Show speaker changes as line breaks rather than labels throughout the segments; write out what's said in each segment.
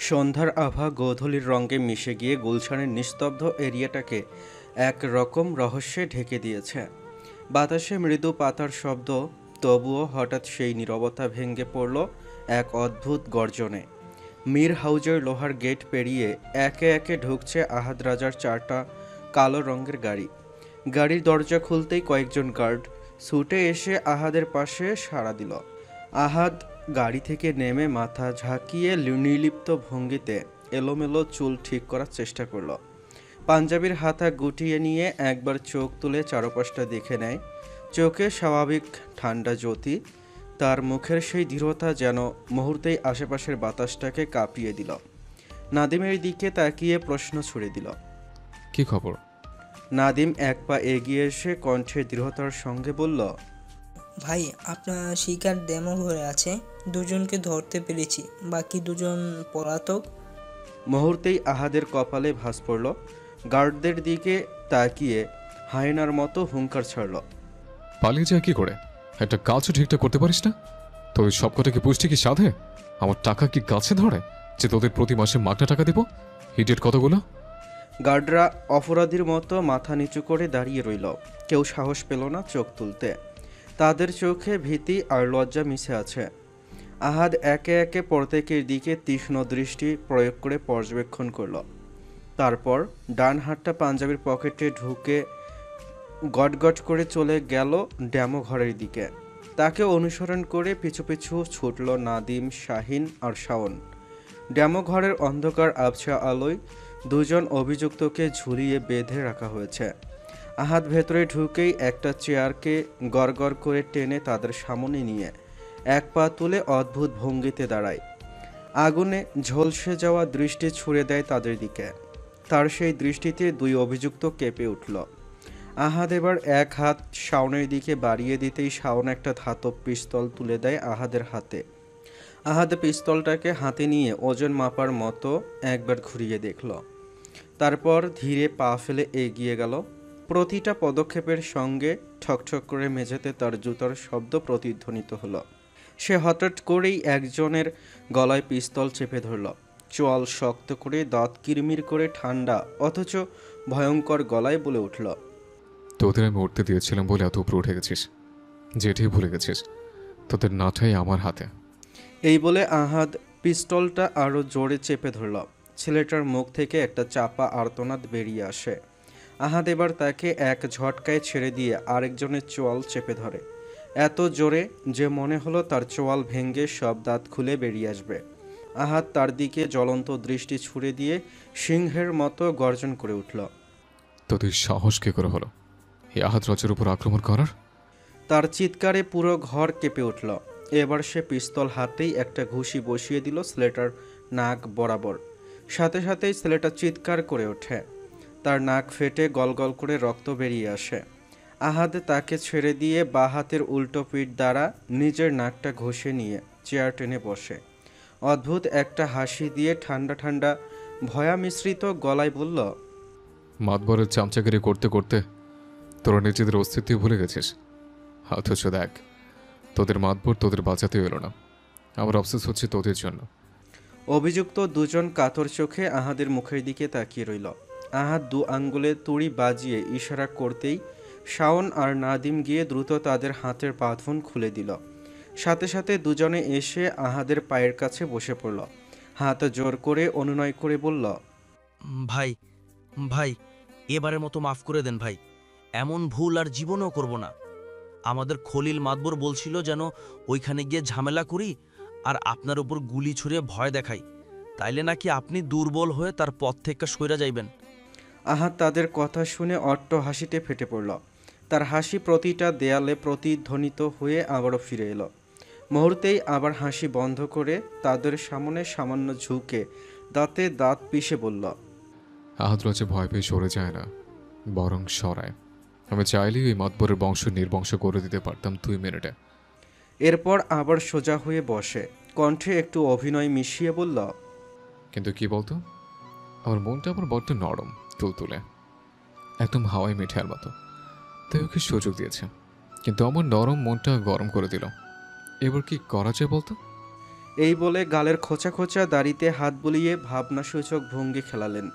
সন্ধ্যার আভা গোধূলির রঙে মিশে গিয়ে গুলশানের নিস্তব্ধ এরিয়াটাকে এক রকম রহস্যে ঢেকে দিয়েছে। বাতাসে মৃদু পাতার শব্দ, তবুও হঠাৎ সেই নীরবতা ভেঙে পড়ল এক অদ্ভুত গর্জনে। মীর হাউজের লোহার গেট পেরিয়ে একে একে ঢুকছে আহাদ রাজার 4টা কালো রঙের গাড়ি। গাড়ির দরজা খুলতেই কয়েকজন গার্ড ছুটে এসে আহাদের পাশে সাড়া দিল। আহাদ গাড়ি থেকে নেমে মাথা ঝাঁকিয়ে নির্লিপ্ত ভঙ্গিতে এলোমেলো চুল ঠিক করার চেষ্টা করল। পাঞ্জাবির হাতা গুটিয়ে নিয়ে একবার চোখ তুলে চারপাশটা দেখে নেয়। চোখে স্বাভাবিক ঠান্ডা জ্যোতি, তার মুখের সেই দৃঢ়তা যেন মুহূর্তেই আশেপাশের বাতাসটাকে কাঁপিয়ে দিল। নাদিমের দিকে তাকিয়ে প্রশ্ন ছুড়ে দিল,
কি খবর?
নাদিম এক পা এগিয়ে এসে কণ্ঠে দৃঢ়তার সঙ্গে বলল,
ভাই, আপনার শিকার ডেমো ঘরে আছে, দুজনকে ধরতে পেরেছি, বাকি দুজন পলাতক।
মুহূর্তেই আহাদের কপালে ভাঁজ পড়ল। গার্ডদের দিকে তাকিয়ে হায়নার মতো হুঙ্কার ছাড়ল,
পালিয়ে যায় কি করে? একটা কাজও ঠিকঠাক করতে পারিস না? তোর সবকটা কি পুষ্টি কি সাধে? আমার টাকা কি কাছে ধরে যে তোদের প্রতি মাসে মাগনা টাকা দেবো? হিডেট কতগুলো?
গার্ডরা অপরাধীর মতো মাথা নিচু করে দাঁড়িয়ে রইল। কেউ সাহস পেল না চোখ তুলতে। তাদের চোখে ভীতি আর লজ্জা মিশে আছে। আহাদ একে একে প্রত্যেকের দিকে তীক্ষ্ণ দৃষ্টি প্রয়োগ করে পর্যবেক্ষণ করল। তারপর ডান হাতটা পাঞ্জাবির পকেটে ঢুকে গটগট করে চলে গেল ড্যামো ঘরের দিকে। তাকে অনুসরণ করে পিছু পিছু ছুটল নাদিম, শাহিন আর শাওন। ড্যামো ঘরের অন্ধকার আবছা আলোয় দুজন অভিযুক্তকে ঝুলিয়ে বেঁধে রাখা হয়েছে। আহাদ ভেতরে ঢুকেই একটা চেয়ারকে গড়গড় করে টেনে তাদের সামনে নিয়ে এক পা তুলে অদ্ভুত ভঙ্গিতে দাঁড়ায়। আগুনে ঝলসে যাওয়া দৃষ্টি ছুড়ে দেয় তাদের দিকে। তার সেই দৃষ্টিতে দুই অভিযুক্ত কেঁপে উঠল। আহাদ এবার এক হাত শাওনের দিকে বাড়িয়ে দিতেই শাওন একটা ধাতব পিস্তল তুলে দেয় আহাদের হাতে। আহাদ পিস্তলটাকে হাতে নিয়ে ওজন মাপার মতো একবার ঘুরিয়ে দেখল। তারপর ধীরে পা ফেলে এগিয়ে গেল। প্রতিটা পদক্ষেপের সঙ্গে ঠকঠক করে মেঝেতে তার জুতার শব্দ প্রতিধ্বনিত হলো। সে হঠাৎ করেই একজনের গলায় পিস্তল চেপে ধরল। চোয়াল শক্ত করে, দাঁত কিরমির করে ঠান্ডা অথচ ভয়ঙ্কর গলায় বলে উঠল,
তোদের আমি উঠতে দিয়েছিলাম বলে এত উপরে উঠে গেছিস, যেটাই ভুলে গেছিস তোদের নাটাই আমার হাতে।
এই বলে আহাদ পিস্তলটা আরও জোরে চেপে ধরল। ছেলেটার মুখ থেকে একটা চাপা আর্তনাদ বেরিয়ে আসে। আহাদ এবার তাকে এক ঝটকায় ছেড়ে দিয়ে আরেকজনের চোয়াল চেপে ধরে, এত জোরে যে মনে হলো তার চোয়াল ভেঙে সব দাঁত খুলে বেরিয়ে আসবে। আহাদ তার দিকে জ্বলন্ত দৃষ্টি ছুড়ে দিয়ে সিংহের মতো গর্জন করে উঠল,
তোদের সাহস কে করে হলো এই আহাদ রাজের উপর আক্রমণ করার?
তার চিৎকারে পুরো ঘর কেঁপে উঠল। এবার সে পিস্তল হাতেই একটা ঘুষি বসিয়ে দিল ছেলেটার নাক বরাবর। সাথে সাথেই ছেলেটা চিৎকার করে ওঠে। তার নাক ফেটে গলগল করে রক্ত বেরিয়ে আসে। আহাদ তাকে ছেড়ে দিয়ে বাঁ হাতের উল্টো পিঠ দ্বারা নিজের নাকটা ঘষে নিয়ে চেয়ার টেনে বসে অদ্ভুত একটা হাসি দিয়ে ঠান্ডা ঠান্ডা ভয়া মিশ্রিত গলায় বলল,
মাতবরের চামচাগিরি করতে করতে তোরা নিজেদের অস্তিত্ব ভুলে গেছিস। অথচ দেখ, তোদের মাতবর তোদের বাঁচাতে এলো না। আমার অবসেস হচ্ছে তোদের জন্য।
অভিযুক্ত দুজন কাতর চোখে আহাদের মুখের দিকে তাকিয়ে রইল। আহাদ দু আঙ্গুলে তুড়ি বাজিয়ে ইশারা করতেই শাওন আর নাদিম গিয়ে দ্রুত তাদের হাতের বাঁধন খুলে দিল। সাথে সাথে দুজনে এসে আহাদের পায়ের কাছে বসে পড়ল। হাত জোর করে অনুনয় করে বলল,
ভাই ভাই এবারের মতো মাফ করে দেন ভাই, এমন ভুল আর জীবনেও করব না। আমাদের খলিল মাতবর বলছিল যেন ওইখানে গিয়ে ঝামেলা করি আর আপনার উপর গুলি ছুঁড়ে ভয় দেখাই, তাইলে নাকি আপনি দুর্বল হয়ে তার পথ থেকে সইরা যাইবেন।
আহাদ তাদের কথা শুনে অট্ট হাসিতে ফেটে পড়ল। তার হাসি প্রতিটা দেয়ালে প্রতিধ্বনিত হয়ে আবারও ফিরে এলো। মুহূর্তেই আবার হাসি বন্ধ করে তাদের সামনে সামান্য ঝুঁকে দাঁতে দাঁত পিষে বলল,
আহাদ রাজে ভয় পেয়ে সরে যায় না, বরং সরায়। আমি চাইলেই ওই মাতবরের বংশ নির্বংশ করে দিতে পারতাম 2 মিনিটে।
এরপর আবার সোজা হয়ে বসে কণ্ঠে একটু অভিনয় মিশিয়ে বলল,
কিন্তু কি বলতো, আমার মনটা আমার বড্ড নরম, তুলতুলে, একদম হাওয়াই মিঠার মতো। তাই ওকে সুযোগ দিয়েছে, কিন্তু আমার নরম মনটা গরম করে দিল। এবার কি করা যায় বলতো?
এই বলে গালের খোঁচা খোঁচা দাড়িতে হাত বুলিয়ে ভাবনাসূচক ভঙ্গি খেলালেন।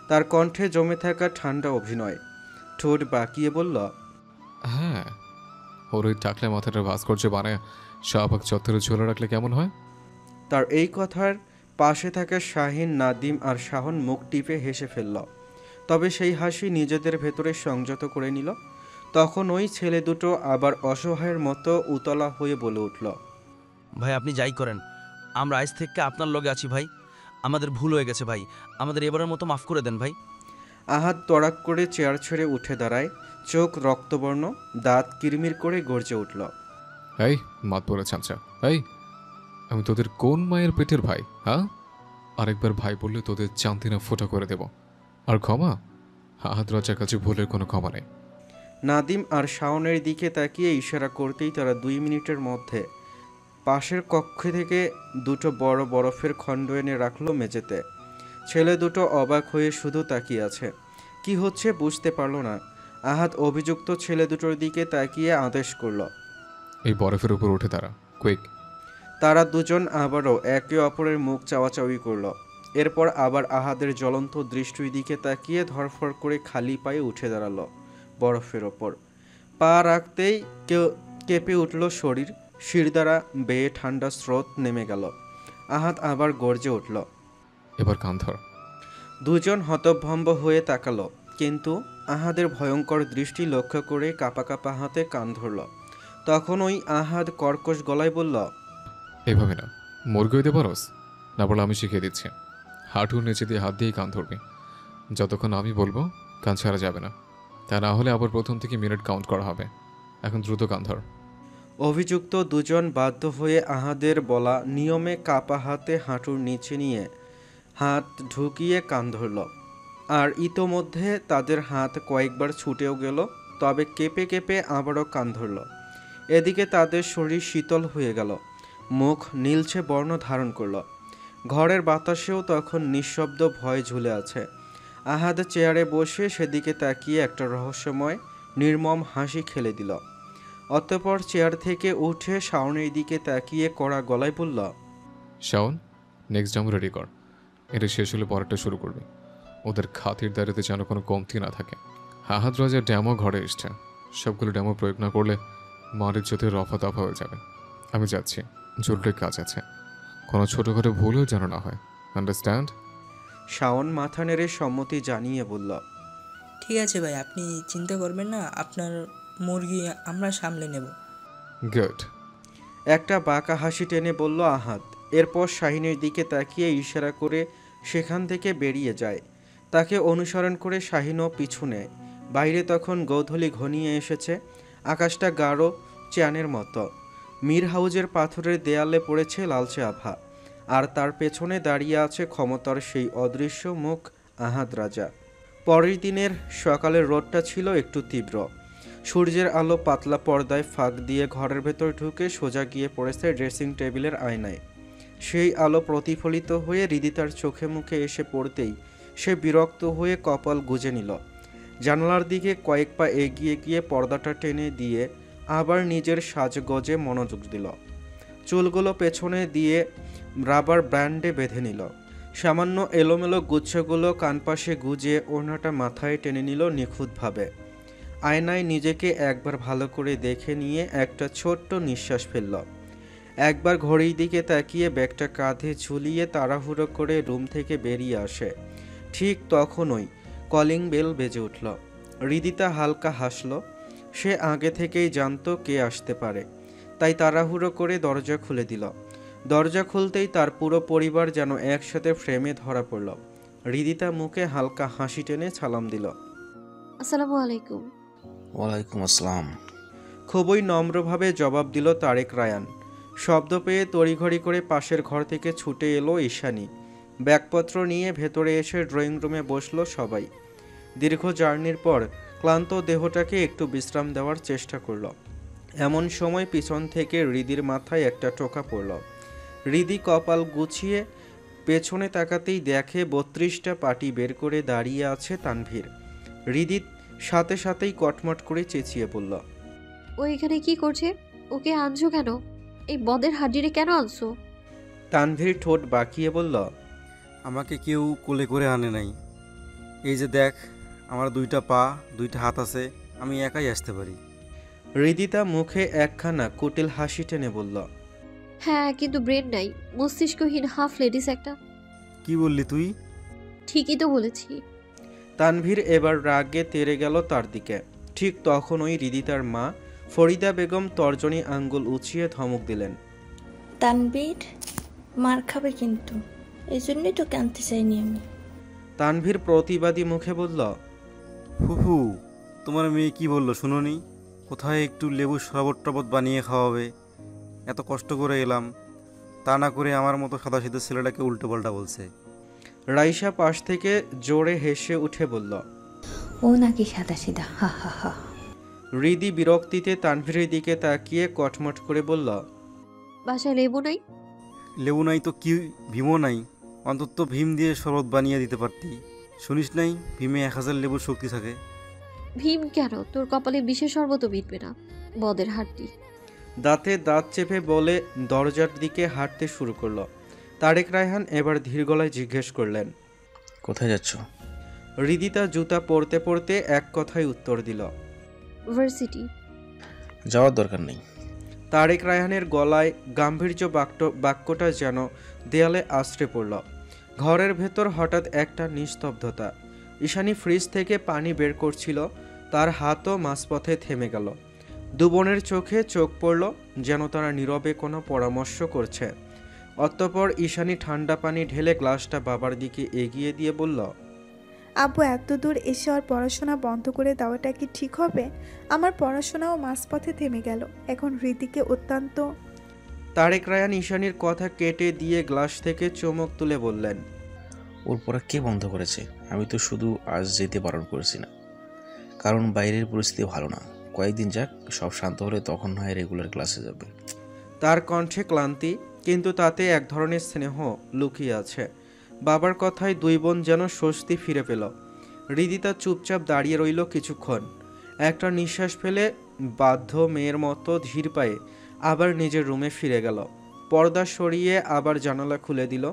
তার কণ্ঠে জমে থাকা ঠান্ডা অভিনয়। ঠোঁট বাঁকিয়ে বলল,
হ্যাঁ, ওর ওই টাকলা মাথাটা ভাস্কর্য বানায় শাহবাগ চত্বরে ঝোলা রাখলে কেমন হয়?
তার এই কথার পাশে থাকা শাহিন, নাদিম আর শাহন মুখ টিপে হেসে ফেলল। তবে সেই হাসি নিজেদের ভেতরে সংযত করে নিল। তখন ওই ছেলে দুটো আবার অসহায়ের মতো উতলা হয়ে বলে উঠল,
ভাই আপনি যাই করেন, আমরা আজ থেকে আপনার লগে আছি ভাই। আমাদের ভুল হয়ে গেছে ভাই, আমাদের এবারের মতো মাফ করে দেন ভাই।
আহাদ তড়াক করে চেয়ার ছেড়ে উঠে দাঁড়ায়। চোখ রক্তবর্ণ, দাঁত কিরমির করে গর্জে উঠল।
এই মাতবরের চামচা, এই আমি তোদের কোন মায়ের পেটের ভাই? হ্যাঁ, আরেকবার ভাই বললে তোদের চান্দিনা ফোঁটা করে দেব। আর ক্ষমা? আহাদ রাজার কাছে ভুলের কোনো ক্ষমা নেই।
নাদিম আর শাওনের দিকে তাকিয়ে ইশারা করতেই তারা 2 মিনিটের মধ্যে পাশের কক্ষ থেকে দুটো বড় বরফের খণ্ড এনে রাখলো মেঝেতে। ছেলে দুটো অবাক হয়ে শুধু তাকিয়ে আছে। কি হচ্ছে বুঝতে পারল না। আহাদ অভিযুক্ত ছেলে দুটোর দিকে তাকিয়ে আদেশ করল,
এই বরফের উপর উঠে দাঁড়া, কুইক।
তারা দুজন আবারও একে অপরের মুখ চাওয়াচাওয়ি করল। এরপর আবার আহাদের জ্বলন্ত দৃষ্টির দিকে তাকিয়ে ধরফর করে খালি পায়ে উঠে দাঁড়ালো বরফের ওপর। পা রাখতেই কেঁপে উঠল শরীর। শিরদাঁড়া বেয়ে ঠান্ডা স্রোত নেমে গেল। আহাদ আবার গর্জে উঠল।
এবার কান ধর।
দুজন হতভম্ব হয়ে তাকালো, কিন্তু আহাদের ভয়ঙ্কর দৃষ্টি লক্ষ্য করে কাঁপা কাঁপা হাতে কান ধরল। তখন ওই আহাদ কর্কশ গলায় বলল,
এভাবে না, মুরগি হইতে পারস? না বলে আমি শিখিয়ে দিচ্ছি। হাঁটুর নিচে দিয়ে হাত দিয়েই কান ধরবি। যতক্ষণ আমি বলবো কান ছাড়া যাবে না। তা না হলে আবার প্রথম থেকে মিনিট কাউন্ট করা হবে। এখন দ্রুত কান ধর।
অভিযুক্ত দুজন বাধ্য হয়ে আহাদের বলা নিয়মে কাপা হাতে হাঁটুর নিচে নিয়ে হাত ঢুকিয়ে কান ধরল। আর ইতোমধ্যে তাদের হাত কয়েকবার ছুটেও গেল, তবে কেঁপে কেঁপে আবারও কান ধরল। এদিকে তাদের শরীর শীতল হয়ে গেল, মুখ নীলছে বর্ণ ধারণ করল। ঘরের বাতাসেও তখন নিঃশব্দ ভয় ঝুলে আছে। আহাদ চেয়ারে বসে সেদিকে তাকিয়ে একটা রহস্যময় নির্মম হাসি খেলে দিল। অতঃপর চেয়ার থেকে উঠে শাওনের দিকে তাকিয়ে কড়া গলায় বলল,
শাওন, নেক্সট ডেমো রেডি কর। এটা শেষ হলে পরেরটা শুরু করবি। ওদের খাতির দাঁড়িতে যেন কোনো কমতি না থাকে। আহাদ রাজার ডেমো ঘরে এসছে। সবগুলো ডেমো প্রয়োগ না করলে মারের চোখে রফা দফা হয়ে যাবে। আমি যাচ্ছি, জরুরি কাজ আছে। কোনো ছোটোখাটো ভুলও যেন না হয়। আন্ডারস্ট্যান্ড?
শাওন মাথা নেড়ে সম্মতি জানিয়ে বলল,
ঠিক আছে ভাই, আপনি চিন্তা করবেন না, আপনার মুরগি আমরা সামলে নেব।
গুড।
একটা বাঁকা হাসি টেনে বলল আহাদ। এরপর শাহিনের দিকে তাকিয়ে ইশারা করে সেখান থেকে বেরিয়ে যায়। তাকে অনুসরণ করে শাহিনও পিছু নেয়। বাইরে তখন গোধূলি ঘনিয়ে এসেছে। আকাশটা গাঢ় চ্যানের মতো। মীর হাউজের পাথরের দেয়ালে পড়েছে লালচে আভা। আর তার পেছনে দাঁড়িয়ে আছে ক্ষমতার সেই অদৃশ্য মুখ, আহাদ রাজা। পরের দিনের সকালের রোদটা ছিল একটু তীব্র। সূর্যের আলো পাতলা পর্দায় ফাঁক দিয়ে ঘরের ভেতর ঢুকে সোজা গিয়ে পড়েছে ড্রেসিং টেবিলের আয়নায়। সেই আলো প্রতিফলিত হয়ে হৃদিতার চোখে মুখে এসে পড়তেই সে বিরক্ত হয়ে কপাল গুজে নিল। জানালার দিকে কয়েক পা এগিয়ে গিয়ে পর্দাটা টেনে দিয়ে আবার নিজের সাজগোজে মনোযোগ দিল। চুলগুলো পেছনে দিয়ে রাবার ব্যান্ডে বেঁধে নিল। সামান্য এলোমেলো গুচ্ছগুলো কানপাশে গুজে ওড়নাটা মাথায় টেনে নিল নিখুঁতভাবে। আয়নায় নিজেকে একবার ভালো করে দেখে নিয়ে একটা ছোট্ট নিঃশ্বাস ফেলল। একবার ঘড়ির দিকে তাকিয়ে ব্যাগটা কাঁধে ঝুলিয়ে তাড়াহুড়ো করে রুম থেকে বেরিয়ে আসে। ঠিক তখনই কলিং বেল বেজে উঠল। হৃদিতা হালকা হাসল। সে আগে থেকেই জানতো কে আসতে পারে, তাই তাড়াহুড়ো করে দরজা খুলে দিল। দরজা খুলতেই তার পুরো পরিবার যেন একসাথে ফ্রেমে ধরা পড়ল। হৃদিতা মুখে হালকা হাসি টেনে সালাম দিল।
আসসালামু আলাইকুম।
ওয়ালাইকুম আসসালাম।
খুবই নম্রভাবে জবাব দিল তারেক রায়ান। শব্দ পেয়ে তড়িঘড়ি করে পাশের ঘর থেকে ছুটে এলো ঈশানী। ব্যাগপত্র নিয়ে ভেতরে এসে ড্রয়িং রুমে বসলো সবাই। দীর্ঘ জার্নির পর ক্লান্ত দেহটাকে একটু বিশ্রাম দেওয়ার চেষ্টা করল। এমন সময় পিছন থেকে হৃদির মাথায় একটা টোকা পড়ল। হৃদি কপাল গুছিয়ে পেছনে তাকাতেই দেখে 32টা পাটি বের করে দাঁড়িয়ে আছে তানভীর। হৃদি সাথে সাথেই কটমট করে চেঁচিয়ে বলল,
ও এখানে কি করছে? ওকে আনছো কেন? এই বদের হাড্ডিরে কেন আনছো?
তানভীর ঠোঁট বাঁকিয়ে বলল,
আমাকে কেউ কোলে করে আনে নাই। এই যে দেখ, আমার 2টা পা 2টা হাত আছে, আমি একাই আসতে পারি।
হৃদিতা মুখে একখানা কুটিল হাসি টেনে বলল,
হ্যাঁ, কিন্তু ব্রেন নাই, মস্তিষ্কহীন হাফ লেডিস একটা।
কি বললি তুই?
ঠিকই তো বলেছি।
তানভীর এবার রাগে তেড়ে গেল তার দিকে। ঠিক তখনই হৃদিতার মা ফরিদা বেগম তর্জনী আঙ্গুল উঁচিয়ে ধমক দিলেন।
তানবীর, মার খাবে কিন্তু, এই জন্যই তোকে আনতে চাইনি আমি।
তানভীর প্রতিবাদী মুখে বলল,
ফুফু, তোমার মেয়ে কি বললো শুনোনি? কোথায় একটু লেবু শরবত টরবত বানিয়ে খাওয়াবে। এত কষ্ট করে এলাম, তা না করে আমার মতো সাদাসিধে ছেলেটাকে উল্টো পাল্টা বলছে।
রাইসা পাশ থেকে জোরে হেসে উঠে বলল।
ও নাকি সাদা সিধা, হা হা হা।
হৃদি বিরক্তিতে তানভীরের দিকে তাকিয়ে কটমট করে বলল,
বাসায় লেবু নাই?
লেবু নাই তো কি, ভীমও নাই? অন্তত ভীম দিয়ে শরবত বানিয়ে দিতে পারতি। শুনিস নাই ভীমে 1000 লেবুর শক্তি থাকে।
ভীম কেন? তোর কপালে বিশেষ শরবতও মিটবে না, বদের হাড্ডি।
দাঁতে দাঁত চেপে বলে দরজার দিকে হাঁটতে শুরু করলো। তারেক রায়হান এবার ধীর গলায় জিজ্ঞেস করলেন,
কোথায় যাচ্ছ?
হৃদিতা জুতা পরতে পরতে এক কথায় উত্তর দিল,
ভার্সিটি।
যাওয়ার দরকার নেই।
তারেক রায়হানের গলায় গাম্ভীর্য বাক্যটা যেন দেয়ালে আশ্রে পড়ল। ঘরের ভেতর হঠাৎ একটা নিস্তব্ধতা। ঈশানী ফ্রিজ থেকে পানি বের করছিল, তার হাতও মাঝপথে থেমে গেল। দু বোনের চোখে চোখ পড়ল, যেন তারা নীরবে কোনো পরামর্শ করছে। অতঃপর ঈশানী ঠান্ডা পানি ঢেলে গ্লাসটা বাবার দিকে এগিয়ে দিয়ে বলল,
আব্বু, এত দূর এসে আর পড়াশোনা বন্ধ করে দেওয়াটা কি ঠিক হবে? আমার পড়াশোনাও মাঝপথে থেমে গেল। এখন হৃদিকে অত্যন্ত।
তারেক রায়হান ঈশানীর কথা কেটে দিয়ে গ্লাস থেকে চুমুক তুলে বললেন,
ওর পড়া কে বন্ধ করেছে? আমি তো শুধু আজ যেতে বারণ করেছি না, কারণ বাইরের পরিস্থিতি ভালো না। কয়েকদিন যাক, সব শান্ত হলে তখন হয় রেগুলার ক্লাসে যাবে।
তার কণ্ঠে ক্লান্তি, কিন্তু তাতে এক ধরনের স্নেহ লুকিয়ে আছে। বাবার কথায় দুই বোন যেন স্বস্তি ফিরে পেল। হৃদিতা চুপচাপ দাঁড়িয়ে রইল কিছুক্ষণ। একটা নিঃশ্বাস ফেলে বাধ্য মেয়ের মতো ধীর পায়ে আবার নিজের রুমে ফিরে গেল। পর্দা সরিয়ে আবার জানালা খুলে দিল।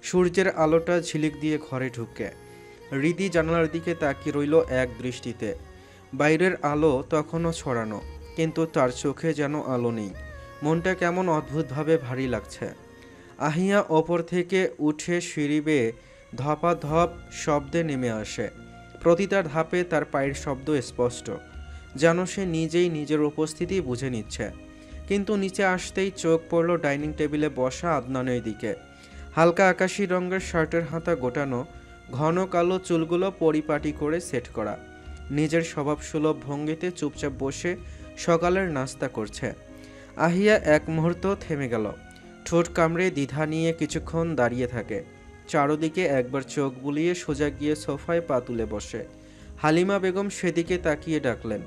সূর্যের আলোটা ঝিলিক দিয়ে ঘরে ঢুকে হৃদি জানালার দিকে তাকিয়ে রইল এক দৃষ্টিতে। বাইরের আলো তখনও ছড়ানো, কিন্তু তার চোখে যেন আলো নেই। মনটা কেমন অদ্ভুতভাবে ভারী লাগছে। আহিয়া ওপর থেকে উঠে সিঁড়ি বেয়ে ধপাধপ শব্দে নেমে আসে। প্রতিটা ধাপে তার পায়ের শব্দ স্পষ্ট, যেন সে নিজেই নিজের উপস্থিতি বুঝে নিচ্ছে। কিন্তু নিচে আসতেই চোখ পড়ল ডাইনিং টেবিলে বসা আদনানের দিকে। হালকা আকাশি রঙের শার্টের হাতা গোটানো, ঘন কালো চুলগুলো পরিপাটি করে সেট করা। নিজের স্বভাবসুলভ ভঙ্গিতে চুপচাপ বসে সকালের নাস্তা করছে। আহিয়া এক মুহূর্ত থেমে গেল। ঠোঁট কামড়ে দ্বিধা নিয়ে কিছুক্ষণ দাঁড়িয়ে থাকে। চারদিকে একবার চোখ বুলিয়ে সোজা গিয়ে সোফায় পা তুলে বসে। হালিমা বেগম সেদিকে তাকিয়ে ডাকলেন,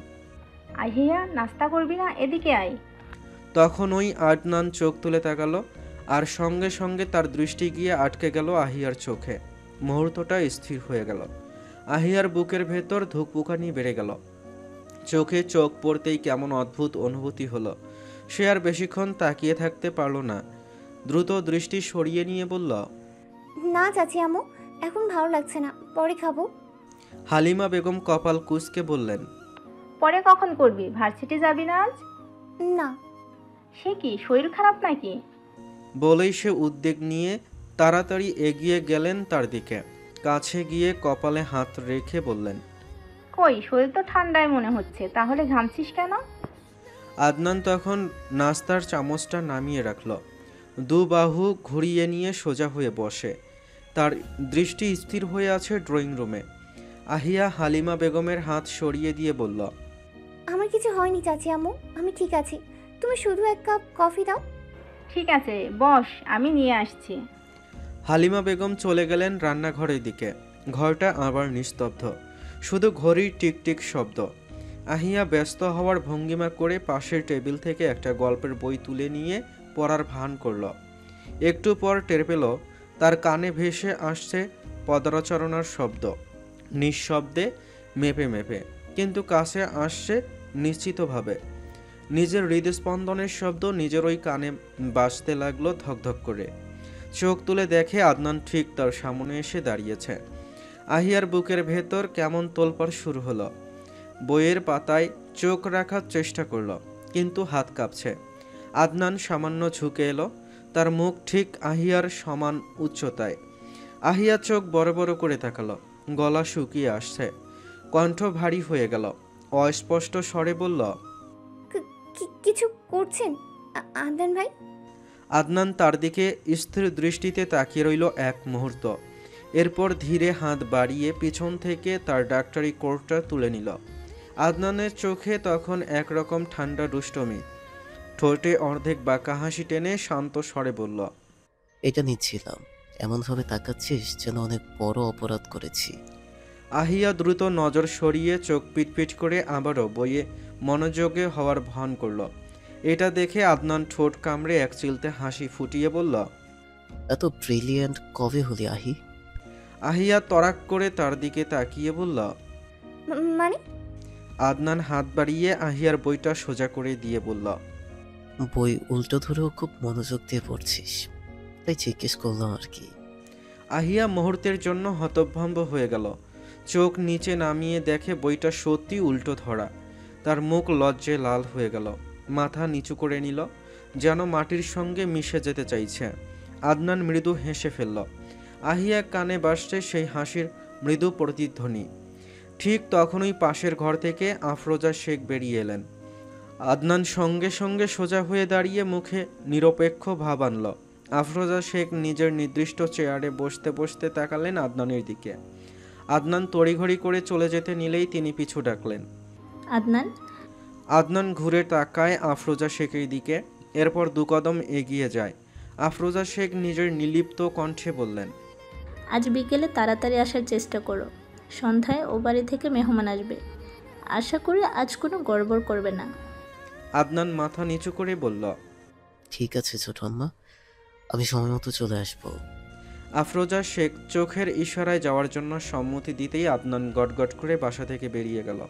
আহিয়া, নাস্তা করবি না? এদিকে আয়।
তখন ওই আদনান চোখ তুলে তাকালো, আর সঙ্গে সঙ্গে তার দৃষ্টি গিয়ে আটকে গেল আহিয়ার চোখে। মুহূর্তটা স্থির হয়ে গেল। আহিয়ার বুকের ভেতর ধুকপুকানি বেড়ে গেল। চোখে চোখ পড়তেই কেমন অদ্ভুত অনুভূতি হলো। সে আর বেশিক্ষণ তাকিয়ে থাকতে পারল না। দ্রুত দৃষ্টি সরিয়ে নিয়ে বলল,
না চাচি আম্মু, এখন ভালো লাগছে না, পরে খাবো।
হালিমা বেগম কপাল কুঁচকে বললেন,
পরে কখন করবি? ভার্সিটি যাবি না আজ?
না।
সে কি, শরীর খারাপ নাকি?
বলেই সে উদ্বেগ নিয়ে তাড়াতাড়ি এগিয়ে গেলেন তার দিকে। কাছে গিয়ে কপালে হাত রেখে বললেন,
কই, শরীর তো ঠান্ডায় মনে হচ্ছে, তাহলে ঘামছিস কেন?
আদনান তখন নাস্তার চামচটা নামিয়ে রাখল। দু বাহু ঘুরিয়ে নিয়ে সোজা হয়ে বসে। তার দৃষ্টি স্থির হয়ে আছে ড্রয়িং রুমে। আহিয়া হালিমা বেগমের হাত সরিয়ে দিয়ে বলল,
আমার কিছু হয়নি চাচি আম্মু, আমি ঠিক আছি। তুমি শুধু এক কাপ কফি দাও।
ঠিক আছে, বস, আমি নিয়ে আসছি।
হালিমা বেগম চলে গেলেন রান্নাঘরের দিকে। ঘরটা আবার নিস্তব্ধ, শুধু ঘড়ির টিকটিক শব্দ। আহিয়া ব্যস্ত হওয়ার ভঙ্গিমা করে পাশের টেবিল থেকে একটা গল্পের বই তুলে নিয়ে পড়ার ভান করল। একটু পর টের পেল তার কানে ভেসে আসছে পদচারণার শব্দ, নিঃশব্দে, মেপে মেপে, কিন্তু কাছে আসছে নিশ্চিতভাবে। নিজের হৃদস্পন্দনের শব্দ নিজের ওই কানে বাজতে লাগলো ধকধক করে। চোখ তুলে দেখে আদনান ঠিক তার সামনে এসে দাঁড়িয়েছে। আহিয়ার বুকের ভেতর কেমন তোলপাড় শুরু হলো। বইয়ের পাতায় চোখ রাখার চেষ্টা করলো, কিন্তু হাত কাঁপছে। আদনান সামান্য ঝুঁকে এলো, তার মুখ ঠিক আহিয়ার সমান উচ্চতায়। আহিয়া চোখ বড় বড় করে তাকালো, গলা শুকিয়ে আসছে, কণ্ঠ ভারী হয়ে গেল। অস্পষ্ট স্বরে বলল,
কিছু করছেন আদনান ভাই?
আদনান তার দিকে স্থির দৃষ্টিতে তাকিয়ে রইল এক মুহূর্ত। এরপর ধীরে হাত বাড়িয়ে পিছন থেকে তার ডাক্তারি কোটটা তুলে নিল। আদনানের চোখে তখন একরকম ঠান্ডা দুষ্টমি। ঠোঁটে অর্ধেক বাঁকা হাসি টেনে শান্ত স্বরে বলল,
এটা নিচ্ছিলাম। এমনভাবে তাকাচ্ছিস যেন অনেক বড় অপরাধ করেছি।
আহিয়া দ্রুত নজর সরিয়ে চোখ পিটপিট করে আবারও বইয়ে মনোযোগে হওয়ার ভান করল। এটা দেখে আদনান ঠোঁট কামড়ে এক চিলতে হাসি ফুটিয়ে বলল,
এত ব্রিলিয়েন্ট কবে হলি আহি?
আহিয়া তরাক করে তার দিকে তাকিয়ে বলল,
মানে?
আদনান হাত বাড়িয়ে আহিয়ার বইটা সোজা করে দিয়ে বলল,
বই উল্টো ধরেও খুব মনোযোগ দিয়ে পড়ছিস, তাই জিজ্ঞেস করলাম আর কি।
আহিয়া মুহূর্তের জন্য হতভম্ব হয়ে গেল। চোখ নিচে নামিয়ে দেখে বইটা সত্যি উল্টো ধরা। তার মুখ লজ্জায় লাল হয়ে গেল, মাথা নিচু করে নিল, যেন মাটির সঙ্গে মিশে যেতে চাইছে। আদনান মৃদু হেসে ফেলল। আহিয়া কানে বাসছে সেই হাসির মৃদু প্রতিধ্বনি। ঠিক তখনই পাশের ঘর থেকে আফরোজা শেখ বেরিয়ে এলেন। আদনান সঙ্গে সঙ্গে সোজা হয়ে দাঁড়িয়ে মুখে নিরপেক্ষ ভাব আনল। আফরোজা শেখ নিজের নির্দিষ্ট চেয়ারে বসতে বসতে তাকালেন আদনানের দিকে। আদনান তড়িঘড়ি করে চলে যেতে নিলেই তিনি পিছু ডাকলেন,
আদনান।
আদনান ঘুরে তাকায় আফরোজা শেখের দিকে, এরপর দু কদম এগিয়ে যায়। আফরোজা শেখ নিজের নির্লিপ্ত কণ্ঠে বললেন,
আজ বিকেলে তাড়াতাড়ি আসার চেষ্টা করো। সন্ধ্যায় ও বাড়ি থেকে মেহমান আসবে। আশা করি আজ কোনো গড়বড় করবে না।
আদনান মাথা নিচু করে বলল,
ঠিক আছে ছোট আম্মা, আমি সময় মতো চলে আসবো।
আফরোজা শেখ চোখের ইশারায় যাওয়ার জন্য সম্মতি দিতেই আদনান গটগট করে বাসা থেকে বেরিয়ে গেল।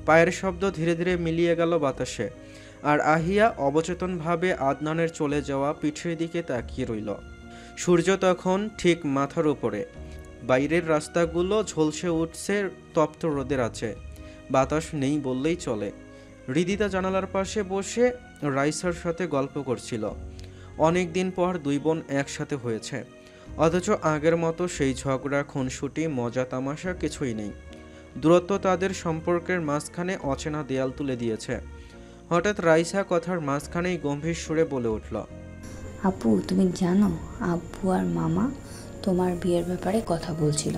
পায়ের শব্দ ধীরে ধীরে মিলিয়ে গেল বাতাসে। আর আহিয়া অবচেতনভাবে আদনানের চলে যাওয়া পিঠের দিকে তাকিয়ে রইল। সূর্য তখন ঠিক মাথার উপরে। বাইরের রাস্তাগুলো ঝলসে উঠছে তপ্ত রোদের আছে। বাতাস নেই বললেই চলে। হৃদিতা জানালার পাশে বসে রাইসার সাথে গল্প করছিল। অনেক দিন পর দুই বোন একসাথে হয়েছে, অথচ আগের মতো সেই ঝগড়া, খুনসুটি, মজা তামাশা কিছুই নেই। দূরত্ব তাদের সম্পর্কের মাঝখানে অচেনা দেয়াল তুলে দিয়েছে। হঠাৎ রাইসা কথার মাঝখানেই গম্ভীর সুরে বলে উঠল,
আপু তুমি জানো আব্বু আর মামা তোমার বিয়ের ব্যাপারে কথা বলছিল।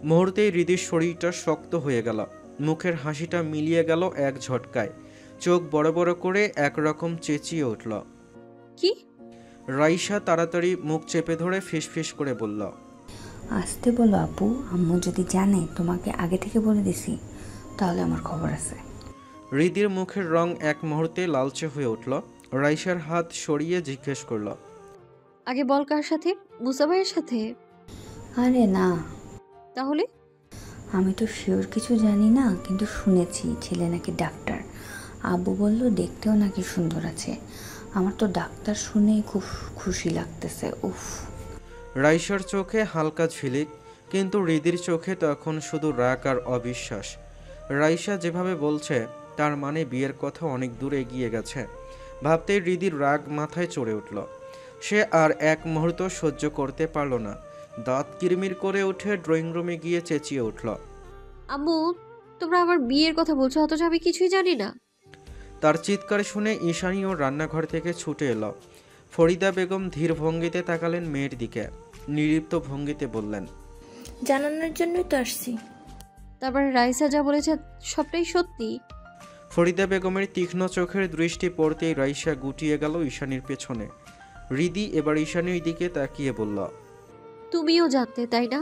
মুহূর্তেই হৃদির শরীরটা শক্ত হয়ে গেল, মুখের হাসিটা মিলিয়ে গেল এক ঝটকায়। চোখ বড় বড় করে একরকম চেঁচিয়ে উঠল,
কি?
রাইসা তাড়াতাড়ি মুখ চেপে ধরে ফিসফিস করে বলল,
আসতে বলো আপু, আম্মু যদি জানে তোমাকে আগে থেকে বলে দিছি তাহলে আমার খবর আছে।
হৃদির মুখের রং এক মুহূর্তে লালচে হয়ে উঠল। রাইসার হাত সরিয়ে জিজ্ঞেস করল,
আগে বল কার সাথে? মুসা ভাইয়ের সাথে?
আরে না।
তাহলে?
আমি তো শিওর কিছু জানি না, কিন্তু শুনেছি ছেলে নাকি ডাক্তার। আব্বু বলল দেখতেও নাকি সুন্দর আছে। আমার তো ডাক্তার শুনেই খুব খুশি লাগতেছে। উফ।
রাইসার চোখে হালকা ঝিলিক, কিন্তু হৃদির চোখে তখন শুধু রাগ আর অবিশ্বাস। রাইসা যেভাবে বলছে তার মানে বিয়ের কথা অনেক দূর এগিয়ে গেছে। ভাবতেই হৃদির রাগ মাথায় চড়ে উঠল। সে আর এক মুহূর্ত সহ্য করতে পারল না। দাঁত কিরমির করে উঠে ড্রয়িং রুমে গিয়ে চেঁচিয়ে উঠল,
আম্মু তোমরা আমার বিয়ের কথা বলছো, অথচ আমি কিছুই জানি না।
তার চিৎকার শুনে ঈশানীও রান্নাঘর থেকে ছুটে এলো। ফরিদা বেগম ধীর ভঙ্গিতে তাকালেন মেয়ের দিকে, নির্লিপ্ত ভঙ্গিতে বললেন,
জানানোর জন্যই তো আসছি।
তারপরে রাইসা যা বলেছে সবটাই সত্যি?
ফরিদা বেগমের তীক্ষ্ণ চোখের দৃষ্টি পড়তেই রাইসা গুটিয়ে গেল ঈশানীর পেছনে। হৃদি এবার ঈশানীর দিকে তাকিয়ে বলল,
তুমিও জানতে তাই না?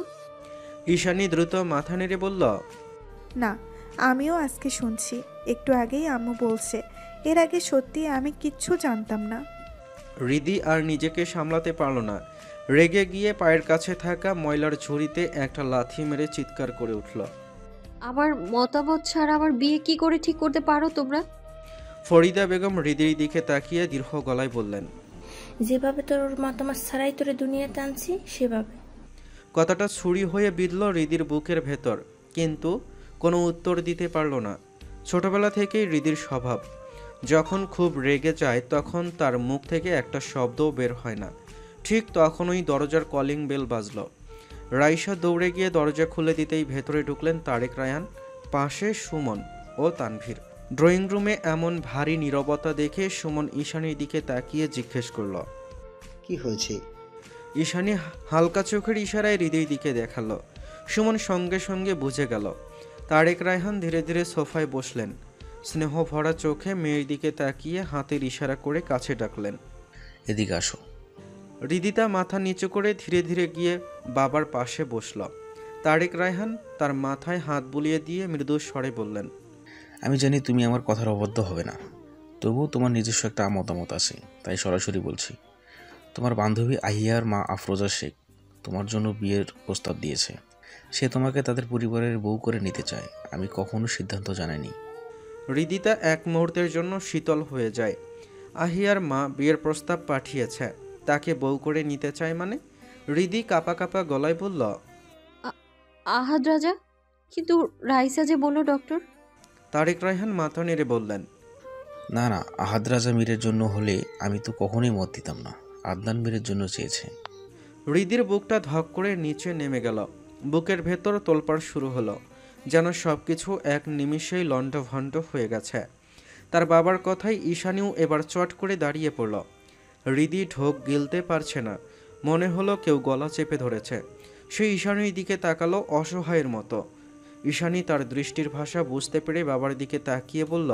ঈশানী দ্রুত মাথা নেড়ে বলল,
না, আমিও আজকে শুনছি। একটু আগেই আম্মু বলছে। এর আগে সত্যি আমি কিচ্ছু জানতাম না।
হৃদি আর নিজেকে সামলাতে পারল না। রেগে গিয়ে পায়ের কাছে থাকা ময়লার ঝুড়িতে একটা লাথি মেরে চিৎকার করে উঠল,
আমার মতামত ছাড়া আমার বিয়ে কি করে ঠিক করতে পারো তোমরা?
ফরিদা বেগম হৃদির দিকে তাকিয়ে দীর্ঘ গলায় বললেন,
যেভাবে তোর মতামত ছাড়াই তোরে দুনিয়াতে আনছি সেভাবে।
কথাটা ছুরি হয়ে বিঁধল হৃদির বুকের ভেতর, কিন্তু কোনো উত্তর দিতে পারল না। ছোটবেলা থেকেই হৃদির স্বভাব, যখন খুব রেগে যায় তখন তার মুখ থেকে একটা শব্দও বের হয় না। ঠিক তখনই দরজার কলিং বেল বাজল। রাইসা দৌড়ে গিয়ে দরজা খুলে দিতেই ভেতরে ঢুকলেন তারেক রায়ান, পাশে সুমন ও তানভীর। ড্রয়িং রুমে এমন ভারী নীরবতা দেখে সুমন ঈশানীর দিকে তাকিয়ে জিজ্ঞেস করল,
কি হয়েছে?
ঈশানী হালকা চোখের ইশারায় হৃদয়ের দিকে দেখালো। সুমন সঙ্গে সঙ্গে বুঝে গেল। তারেক রায়হান ধীরে ধীরে সোফায় বসলেন, স্নেহ ভরা চোখে মেয়ের দিকে তাকিয়ে হাতের ইশারা করে কাছে ডাকলেন,
এদিকে আসো।
হৃদিতা মাথা নিচু করে ধীরে ধীরে গিয়ে বাবার পাশে বসল। তারেক রায়হান তার মাথায় হাত বুলিয়ে দিয়ে মৃদু স্বরে বললেন,
আমি জানি তুমি আমার কথার অবদ্ধ হবে না, তবুও তোমার নিজস্ব একটা মতামত আছে, তাই সরাসরি বলছি। তোমার বান্ধবী আহিয়ার মা আফরোজা শেখ তোমার জন্য বিয়ের প্রস্তাব দিয়েছে। সে তোমাকে তাদের পরিবারের বউ করে নিতে চায়। আমি কখনো সিদ্ধান্ত জানাইনি।
হৃদিতা এক মুহূর্তের জন্য শীতল হয়ে যায়। আহিয়ার মা বিয়ের প্রস্তাব পাঠিয়েছে, তাকে বউ করে নিতে চায় মানে? হৃদি কাপা কাপা গলায় বলল,
আহাদ রাজা, কিন্তু রাইসা যে বলল ডক্টর।
তারেক রায়হান মাথা নেড়ে বললেন,
না না, আহাদ রাজা মীরের জন্য হলে আমি তো কখনোই মত দিতাম না। আদনান মীরের জন্য চেয়েছে।
হৃদির বুকটা ধক করে নিচে নেমে গেল। বুকের ভেতর তোলপাড় শুরু হলো, যেন সব কিছু এক নিমিষেই লণ্ডভণ্ড হয়ে গেছে। তার বাবার কথায় ঈশানীও এবার চট করে দাঁড়িয়ে পড়ল। হৃদি ঢোক গিলতে পারছে না, মনে হলো কেউ গলা চেপে ধরেছে। সে ঈশানীর দিকে তাকালো অসহায়ের মতো। ঈশানী তার দৃষ্টির ভাষা বুঝতে পেরে বাবার দিকে তাকিয়ে বলল,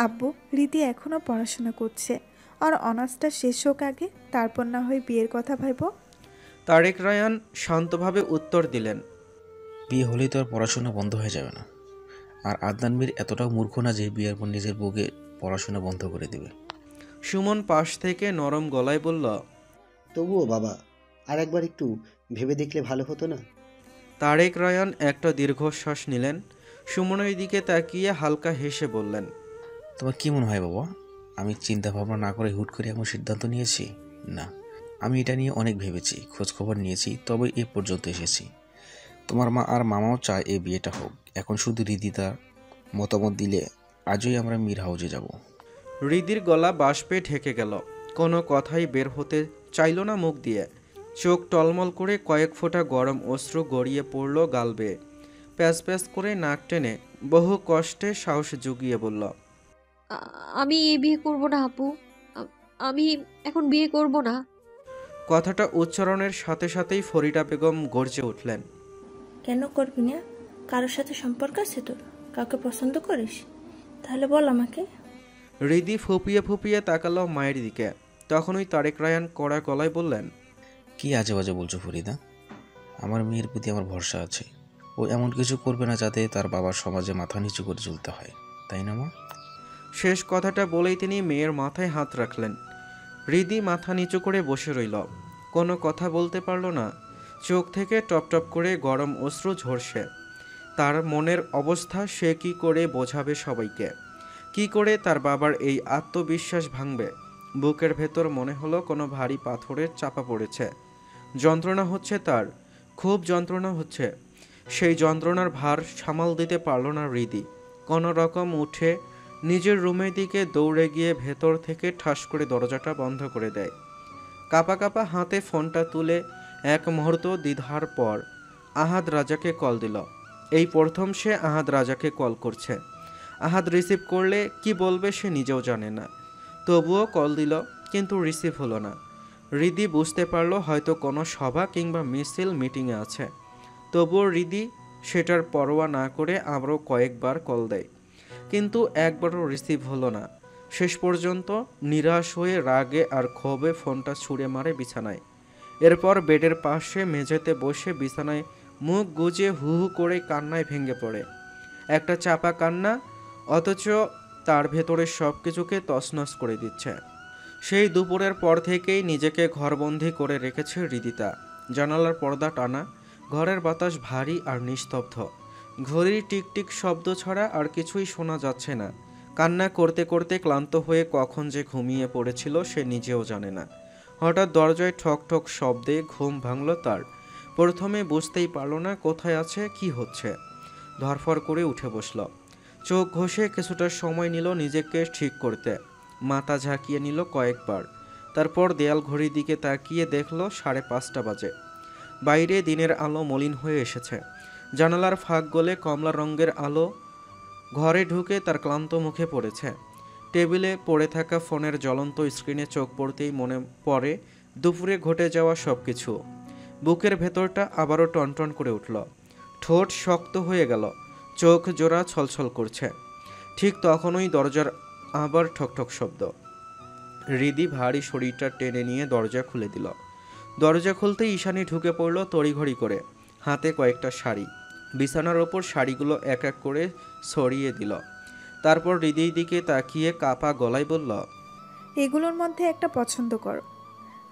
আব্বু, রীতি এখনও পড়াশোনা করছে, আর অনার্সটা শেষ হোক আগে, তারপর না হয় বিয়ের কথা ভাইব।
তারেক রায়ান শান্তভাবে উত্তর দিলেন,
বিয়ে হলেই তো আর পড়াশোনা বন্ধ হয়ে যাবে না। আর আদনান মীর এতটাও মূর্খ না যে বিয়ের পর নিজের বউকে পড়াশোনা বন্ধ করে দেবে।
সুমন পাশ থেকে নরম গলায় বলল,
তবুও বাবা, আর একবার একটু ভেবে দেখলে ভালো হতো না?
তারেক রায়ান একটা দীর্ঘশ্বাস নিলেন। সুমনের দিকে তাকিয়ে হালকা হেসে বললেন,
তোমার কি মনে হয় বাবা, আমি চিন্তা ভাবনা না করে হুট করে এমন সিদ্ধান্ত নিয়েছি? না, আমি এটা নিয়ে অনেক ভেবেছি, খোঁজখবর নিয়েছি, তবে এ পর্যন্ত এসেছি। তোমার মা আর মামাও চায় এই বিয়েটা হোক। এখন শুধু হৃদিতার মতামত দিলে আজই আমরা মীর হাউজে যাব।
হৃদির গলা বাষ্পে ঢেকে গেল, কোনো কথাই বের হতে চাইল না মুখ দিয়ে। চোখ টলমল করে কয়েক ফোঁটা গরম অশ্রু গড়িয়ে পড়ল গাল বেয়ে। প্যাচ প্যাচ করে নাক টেনে বহু কষ্টে সাহস জুগিয়ে বলল,
আমি এই বিয়ে করব না আপু, আমি এখন বিয়ে করব না।
কথাটা উচ্চারণের সাথে সাথেই ফরিদা বেগম গর্জে উঠলেন,
কেন করবি না? কারোর সাথে সম্পর্ক আছে তোর? কাউকে পছন্দ করিস? তাহলে বল আমাকে।
হৃদি ফুপিয়ে ফুপিয়ে তাকালো মায়ের দিকে। তখনই তারেক রায়ান কড়া গলায় বললেন,
কি আজে বাজে বলছো ফরিদা? আমার মেয়ের প্রতি আমার ভরসা আছে। ও এমন কিছু করবে না যাতে তার বাবার সমাজে মাথা নিচু করে চলতে হয়, তাই না মা?
শেষ কথাটা বলেই তিনি মেয়ের মাথায় হাত রাখলেন। হৃদি মাথা নিচু করে বসে রইল, কোনো কথা বলতে পারল না। চোখ থেকে টপ টপ করে গরম অশ্রু ঝরছে। তার মনের অবস্থা সে কি করে বোঝাবে সবাইকে? কি করে তার বাবার এই আত্মবিশ্বাস ভাঙবে? বুকের ভেতর মনে হলো কোনো ভারী পাথরের চাপা পড়েছে। যন্ত্রণা হচ্ছে তার, খুব যন্ত্রণা হচ্ছে। সেই যন্ত্রণার ভার সামাল দিতে পারল না হৃদি। কোনো রকম উঠে নিজের রুমের দিকে দৌড়ে গিয়ে ভেতর থেকে ঠাস করে দরজাটা বন্ধ করে দেয়। কাপা কাপা হাতে ফোনটা তুলে এক মুহূর্ত দ্বিধার পর আহাদ রাজাকে কল দিল। এই প্রথম সে আহাদ রাজাকে কল করছে। আহাদ রিসিভ করলে কি বলবে সে নিজেও জানে না, তবুও কল দিল, কিন্তু রিসিভ হলো না। হৃদি বুঝতে পারলো হয়তো কোনো সভা কিংবা মিছিল মিটিংয়ে আছে। তবুও হৃদি সেটার পরোয়া না করে আবারও কয়েকবার কল দেয়, কিন্তু একবারও রিসিভ হলো না। শেষ পর্যন্ত নিরাশ হয়ে রাগে আর ক্ষোভে ফোনটা ছুঁড়ে মারে বিছানায়। এরপর বেডের পাশে মেঝেতে বসে বিছানায় মুখ গুজে হু হু করে কান্নায় ভেঙে পড়ে। একটা চাপা কান্না, অথচ তার ভেতরে সব কিছুকে তছনছ করে দিচ্ছে। সেই দুপুরের পর থেকেই নিজেকে ঘরবন্দি করে রেখেছে হৃদিতা। জানালার পর্দা টানা, ঘরের বাতাস ভারী আর নিস্তব্ধ। ঘড়ির টিকটিক শব্দ ছাড়া আর কিছুই শোনা যাচ্ছে না। কান্না করতে করতে ক্লান্ত হয়ে কখন যে ঘুমিয়ে পড়েছিল সে নিজেও জানে না। হঠাৎ দরজায় ঠক ঠক শব্দে ঘুম ভাঙল তার। প্রথমে বুঝতেই পারল না কোথায় আছে, কি হচ্ছে। ধরফর করে উঠে বসল। চোখ ঘষে কিছুটা সময় নিল নিজেকে ঠিক করতে। মাথা ঝাঁকিয়ে নিল কয়েকবার। তারপর দেয়াল ঘড়ির দিকে তাকিয়ে দেখল 5:30 বাজে। বাইরে দিনের আলো মলিন হয়ে এসেছে। জানালার ফাঁক গলে কমলা রঙের আলো ঘরে ঢুকে তার ক্লান্ত মুখে পড়েছে। টেবিলে পড়ে থাকা ফোনের জ্বলন্ত স্ক্রিনে চোখ পড়তেই মনে পড়ে দুপুরে ঘটে যাওয়া সব কিছু। বুকের ভেতরটা আবারও টনটন করে উঠল। ঠোঁট শক্ত হয়ে গেল, চোখ জোড়া ছলছল করছে। ঠিক তখনই দরজার আবার ঠকঠক শব্দ। হৃদি ভারী শরীরটা টেনে নিয়ে দরজা খুলে দিল। দরজা খুলতেই ঈশানী ঢুকে পড়ল তড়িঘড়ি করে, হাতে কয়েকটা শাড়ি। বিছানার ওপর শাড়িগুলো এক এক করে ছড়িয়ে দিল। তারপর হৃদির দিকে তাকিয়ে কাপা গলায় বলল,
এগুলোর মধ্যে একটা পছন্দ করো।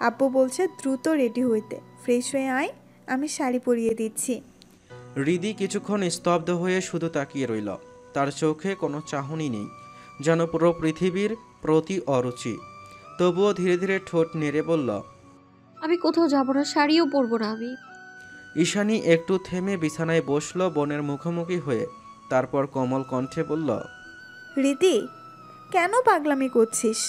আব্বু বলছে দ্রুত রেডি হইতে, ফ্রেশ হয়ে আয়, আমি শাড়ি পরিয়ে দিচ্ছি।
হৃদি কিছুক্ষণ স্তব্ধ হয়ে শুধু তাকিয়ে রইল। তার চোখে কোনো চাহনি নেই, যেন পুরো পৃথিবীর প্রতি অরুচি। তবুও ধীরে ধীরে ঠোঁট নেড়ে বলল,
আমি কোথাও যাব না, শাড়িও পরবো না আমি।
ঈশানী একটু থেমে বিছানায় বসল বোনের মুখোমুখি হয়ে। তারপর কোমল কণ্ঠে বলল,
রীতি, কেন পাগলামি করছিস?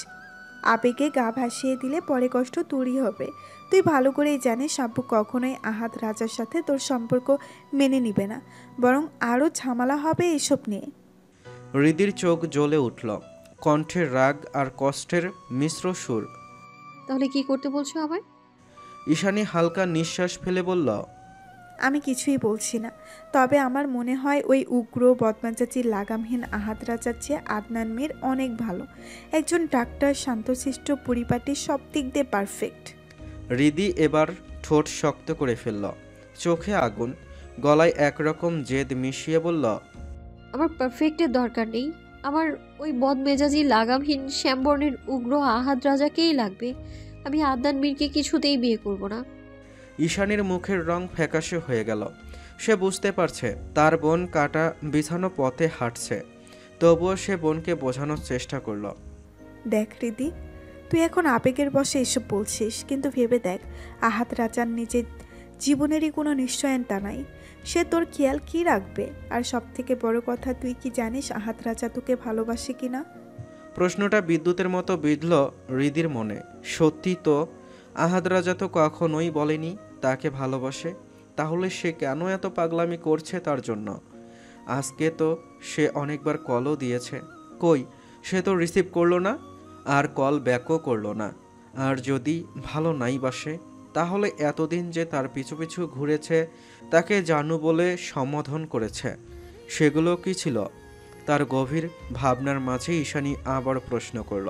আবেগে গা ভাসিয়ে দিলে পরে কষ্ট তোরই হবে। তুই ভালো করেই জানিস আব্বু কখনোই আহাদ রাজার সাথে তোর সম্পর্ক মেনে নিবে না, বরং আরও ঝামেলা হবে এসব নিয়ে।
হৃদির চোখ জ্বলে উঠল, কণ্ঠের রাগ আর কষ্টের মিশ্র সুর।
তাহলে কি করতে বলছো আমায়?
ঈশানী হালকা নিঃশ্বাস ফেলে বলল,
আমি কিছুই বলছি না, তবে আমার মনে হয় ওই উগ্র বদমাজাচির লাগামহীন আহাদ রাজার চেয়ে আদনান মীর অনেক ভালো। একজন ডাক্তার, শান্তশিষ্ট, পরিপাটি, সব দিক দিয়ে পারফেক্ট।
হৃদি এবার ঠোঁট শক্ত করে ফেলল, চোখে আগুন, গলায় একরকম জেদ মিশিয়ে বলল,
আমার পারফেক্টের দরকার নেই, আমার ওই বদমেজাজি লাগামহীন শ্যামবর্ণের উগ্র আহাদ রাজাকেই লাগবে। আমি আদনান মীরকে কিছুতেই বিয়ে করব না।
ঈশানীর মুখের রং ফ্যাকাশে হয়ে গেল। সে বুঝতে পারছে তার বোন কাটা বিছানো পথে হাঁটছে। তবুও সে বোনকে বোঝানোর চেষ্টা করল।
দেখ হৃদি, তুই এখন আবেগের বশে এসব বলছিস, কিন্তু ভেবে দেখ আহাদ রাজার নিজের জীবনেরই কোনো নিশ্চয়তা নাই। সে তোর খেয়াল কি রাখবে? আর সব থেকে বড় কথা, তুই কি জানিস আহাদ রাজা তোকে ভালোবাসে কিনা?
প্রশ্নটা বিদ্যুতের মতো বিঁধল হৃদির মনে। সত্যি তো, আহাদ রাজা তো কখনোই বলেনি তাকে ভালোবাসে। তাহলে সে কেন এত পাগলামি করছে তার জন্য? আজকে তো সে অনেকবার কলও দিয়েছে, কই সে তো রিসিভ করলো না, আর কল ব্যাকও করলো না। আর যদি ভালো নাই বাসে, তাহলে এতদিন যে তার পিছু পিছু ঘুরেছে, তাকে জানু বলে সম্বোধন করেছে, সেগুলো কি ছিল? তার গভীর ভাবনার মাঝে ঈশানী আবার প্রশ্ন করল,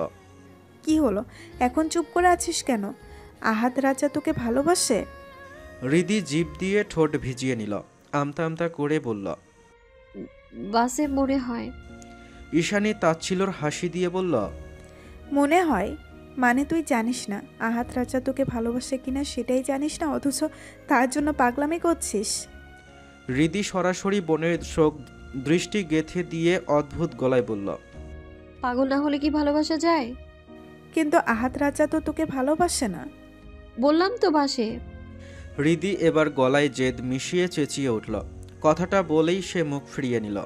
কি হলো, এখন চুপ করে আছিস কেন? আহাদ রাজা তোকে ভালোবাসে?
হৃদি জিভ দিয়ে ঠোঁট ভিজিয়ে নিল, আমতা আমতা করে বলল,
বাসে মনে হয়।
ঈশানী তাচ্ছিলর হাসি দিয়ে বলল,
মনে হয় মানে তুই জানিস না আহাদ রাজা তোকে ভালোবাসে কিনা, সেটাই জানিস না, অথচ তার জন্য পাগলামি করছিস।
হৃদি সরাসরি বোনের চোখ দৃষ্টি গেঁথে দিয়ে অদ্ভুত গলায় বলল,
পাগল না হলে কি ভালোবাসা যায়?
কিন্তু আহাদ রাজা তো তোকে ভালোবাসে না।
বললাম তো বাসে।
হৃদি এবার গলায় জেদ মিশিয়ে চেঁচিয়ে উঠল। কথাটা বলেই সে মুখ ফিরিয়ে নিল।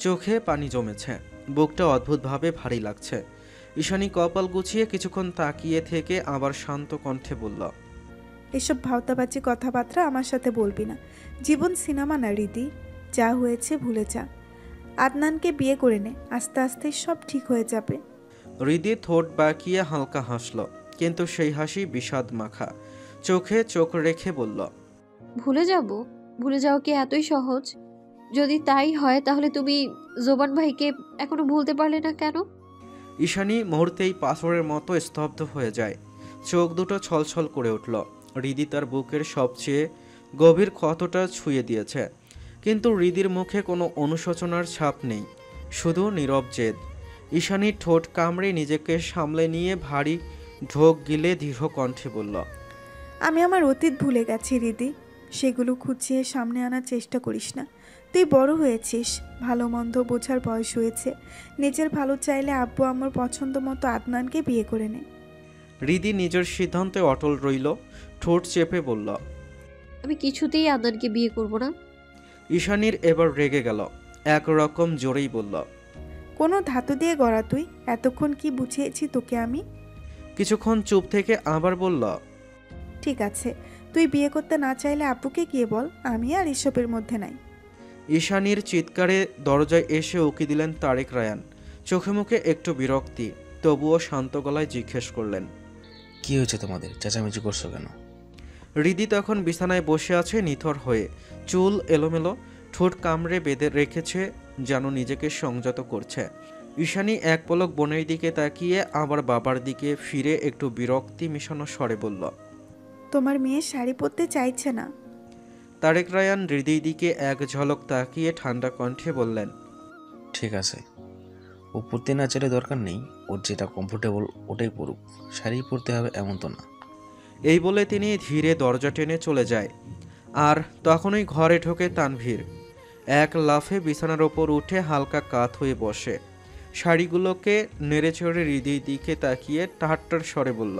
চোখে পানি জমেছে, বুকটা অদ্ভুতভাবে ভারী লাগছে। ঈশানী কপাল গুছিয়ে কিছুক্ষণ তাকিয়ে থেকে আবার শান্ত কণ্ঠে বলল,
এসব ভাওতাবাজি কথাবার্তা আমার সাথে বলবি না। জীবন সিনেমা না রীতি, যা হয়েছে ভুলে যা। আদনানকে বিয়ে করে নে, আস্তে আস্তে সব ঠিক হয়ে যাবে।
হৃদি ঠোঁট বাঁকিয়ে হালকা হাসল, কিন্তু সেই হাসি বিষাদ মাখা। চোখে চোখ রেখে বলল,
ভুলে যাব? ভুলে যাও কি এতই সহজ? যদি তাই হয় তাহলে তুমি জোবান ভাইকে এখনো ভুলতে পারলে না কেন?
ঈশানী মুহূর্তেই পাথরের মতো স্তব্ধ হয়ে যায়। চোখ দুটো ছলছল করে উঠল। হৃদি তার বুকের সবচেয়ে গভীর ক্ষতটা ছুঁয়ে দিয়েছে, কিন্তু হৃদির মুখে কোনো অনুশোচনার ছাপ নেই, শুধু নীরব জেদ। ঈশানী ঠোঁট কামড়ে নিজেকে সামলে নিয়ে ভারী ঢোক গিলে দৃঢ় কণ্ঠে বলল,
আমি আমার অতীত ভুলে গেছি হৃদি, সেগুলো খুঁজিয়ে সামনে আনার চেষ্টা করিস না। তুই বড় হয়েছিস, ভালো মন্দ বোঝার বয়স হয়েছে। নিজের ভালো চাইলে আব্বু আমার পছন্দ মতো আদনানকে বিয়ে করে নে।
হৃদি নিজের সিদ্ধান্তে অটল রইল, ঠোঁট চেপে বলল।
আমি কিছুতেই আদনানকে বিয়ে করব না।
ঈশানীর এবার রেগে গেল, একরকম জোরেই বলল।
কোনো ধাতু দিয়ে গড়া তুই, এতক্ষণ কি বুঝিয়েছি তোকে আমি?
কিছুক্ষণ চুপ থেকে আবার বলল।
ঠিক আছে, তুই বিয়ে করতে না চাইলে আব্বুকে গিয়ে বল, আমি আর এসবের মধ্যে নাই।
ঈশানীর চিৎকারে দরজায় এসে উকি দিলেন তারেক রায়ান। চোখে মুখে একটু বিরক্তি, তবুও শান্ত গলায় জিজ্ঞেস করলেন।
কি হয়েছে তোমাদের, চেঁচামেচি করছো কেন?
হৃদি তখন বিছানায় বসে আছে নিথর হয়ে, চুল এলোমেলো, ঠোঁট কামড়ে বেঁধে রেখেছে, যেন নিজেকে সংযত করছে। ঈশানী এক পলক বোনের দিকে তাকিয়ে আবার বাবার দিকে ফিরে একটু বিরক্তি মিশানো স্বরে বলল।
তোমার মেয়ে শাড়ি পরতে চাইছে না।
তারেক রায়ান হৃদির দিকে এক ঝলক তাকিয়ে ঠান্ডা কণ্ঠে বললেন।
ঠিক আছে, ও পরতে না চাইলে দরকার নেই, ওর যেটা কমফোর্টেবল ওটাই পরুক, শাড়ি পরতে হবে এমন তো না।
এই বলে তিনি ধীরে দরজা টেনে চলে যায়। আর তখনই ঘরে ঢোকে তানভীর। এক লাফে বিছানার ওপর উঠে হালকা কাত হয়ে বসে, শাড়িগুলোকে নেড়েচড়ে হৃদির দিকে তাকিয়ে টাট্টার স্বরে বলল।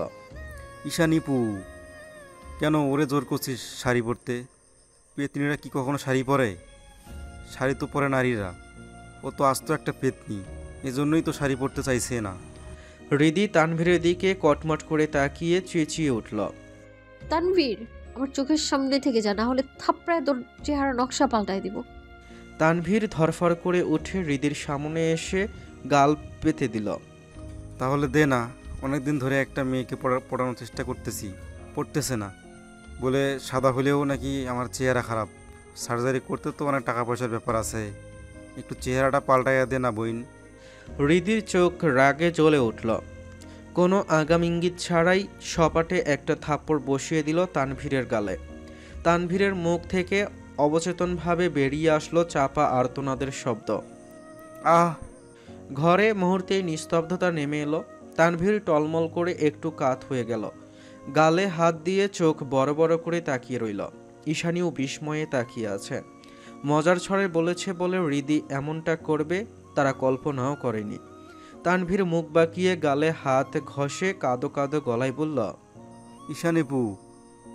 ঈশানীপু, কেন ওরে জোর করছিস শাড়ি পরতে? পেতনিরা কি কখনো শাড়ি পরে? শাড়ি তো পরে নারীরা, ও তো আস্ত একটা পেতনি, এজন্যই তো শাড়ি পরতে চাইছে না।
হৃদি তানভীরের দিকে কটমট করে তাকিয়ে চেঁচিয়ে উঠল।
তানভীর, আমার চোখের সামনে থেকে যা, না হলে থাপড়ায় তোর চেহারা নকশা পাল্টায় দিব।
তানভীর ধরফর করে উঠে হৃদির সামনে এসে গাল পেতে দিল।
তাহলে দে না, অনেকদিন ধরে একটা মেয়েকে পড়ানোর চেষ্টা করতেছি, পড়তেছে না বলে সাদা হলেও নাকি আমার চেহারা খারাপ। সার্জারি করতে তো অনেক টাকা পয়সার ব্যাপার আছে, একটু চেহারাটা পাল্টাইয়া দে না বইন।
হৃদির চোখ রাগে জ্বলে উঠল। কোনো আগাম ইঙ্গিত ছাড়াই সপাটে একটা থাপ্পড় বসিয়ে দিল তানভীরের গালে। তানভীরের মুখ থেকে অবচেতনভাবে বেরিয়ে আসলো চাপা আর্তনাদের শব্দ।
আহ!
ঘরে মুহূর্তেই নিস্তব্ধতা নেমে এলো। তানভীর টলমল করে একটু কাত হয়ে গেল, গালে হাত দিয়ে চোখ বড় বড় করে তাকিয়ে রইল। ঈশানীও বিস্ময়ে তাকিয়ে আছে। মজার ছড়ে বলেছে বলে হৃদি এমনটা করবে তারা কল্পনাও করেনি। তানভীর মুখ বাঁকিয়ে গালে হাত ঘষে কাঁদো কাঁদো গলায় বলল।
ঈশানীপু,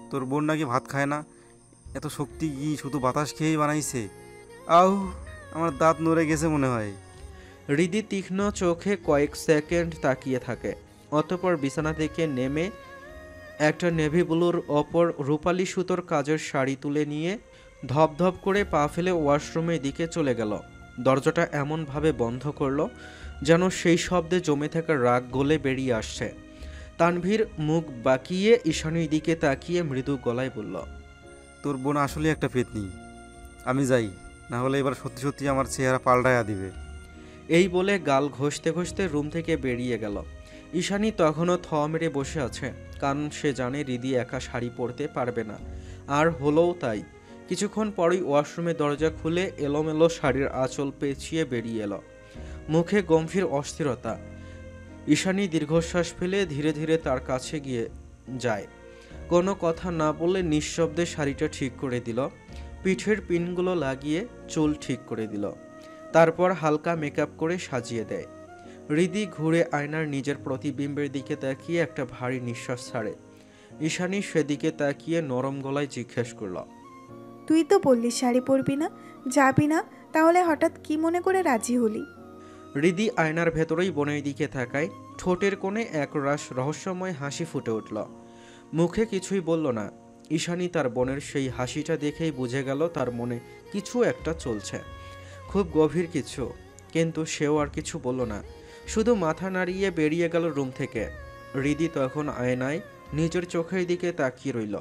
তোর বোন নাকি ভাত খায় না, এত শক্তি কি শুধু বাতাস খেয়েই বানাইছে? আউ, আমার দাঁত নড়ে গেছে মনে হয়।
হৃদি তীক্ষ্ণ চোখে কয়েক সেকেন্ড তাকিয়ে থাকে, অতঃপর বিছানা থেকে নেমে একটা নেভি ব্লুর ওপর রূপালি সুতোর কাজের শাড়ি তুলে নিয়ে ধপধপ করে পা ফেলে ওয়াশরুমের দিকে চলে গেল। দরজাটা এমনভাবে বন্ধ করলো যেন সেই শব্দে জমে থাকা রাগ গলে বেরিয়ে আসছে। তানভীর মুখ বাঁকিয়ে ঈশানীর দিকে তাকিয়ে মৃদু গলায় বলল।
তোর বোন আসলে একটা পেতনি, আমি যাই, না হলে এবার সত্যি সত্যি আমার চেহারা পাল্টায়া দিবে।
এই বলে গাল ঘষতে ঘষতে রুম থেকে বেরিয়ে গেল। ঈশানী তখনও থ মেরে বসে আছে, কারণ সে জানে হৃদি একা শাড়ি পরতে পারবে না, আর হলোও তাই। কিছুক্ষণ পরই ওয়াশরুমের দরজা খুলে এলোমেলো শাড়ির আঁচল পেঁচিয়ে বেরিয়ে এলো, মুখে গম্ভীর অস্থিরতা। ঈশানী দীর্ঘশ্বাস ফেলে ধীরে ধীরে তার কাছে গিয়ে যায়। কোনো কথা না বলে নিঃশব্দে শাড়িটা ঠিক করে দিল, পিঠের পিনগুলো লাগিয়ে চুল ঠিক করে দিল, তারপর হালকা মেকআপ করে সাজিয়ে দেয়। হৃদি ঘুরে আয়নার নিজের প্রতিবিম্বের দিকে তাকিয়ে একটা ভারী নিঃশ্বাস ছাড়ে। ঈশানী সেদিকে তাকিয়ে নরম গলায় জিজ্ঞেস করল।
তুই তো বললি শাড়ি পরবি না, যাবি না, তাহলে হঠাৎ কি মনে করে রাজি হলি?
হৃদি আয়নার ভেতরেই বোনের দিকে তাকায়, ঠোঁটের কোণে একরাশ রহস্যময় হাসি ফুটে উঠল। মুখে কিছুই বলল না। ঈশানী তার বোনের সেই হাসিটা দেখেই বুঝে গেল তার মনে কিছু একটা চলছে, খুব গভীর কিছু। কিন্তু সেও আর কিছু বলল না, শুধু মাথা নাড়িয়ে বেরিয়ে গেল রুম থেকে। হৃদি তখন আয়নায় নিজের চোখের দিকে তাকিয়ে রইল,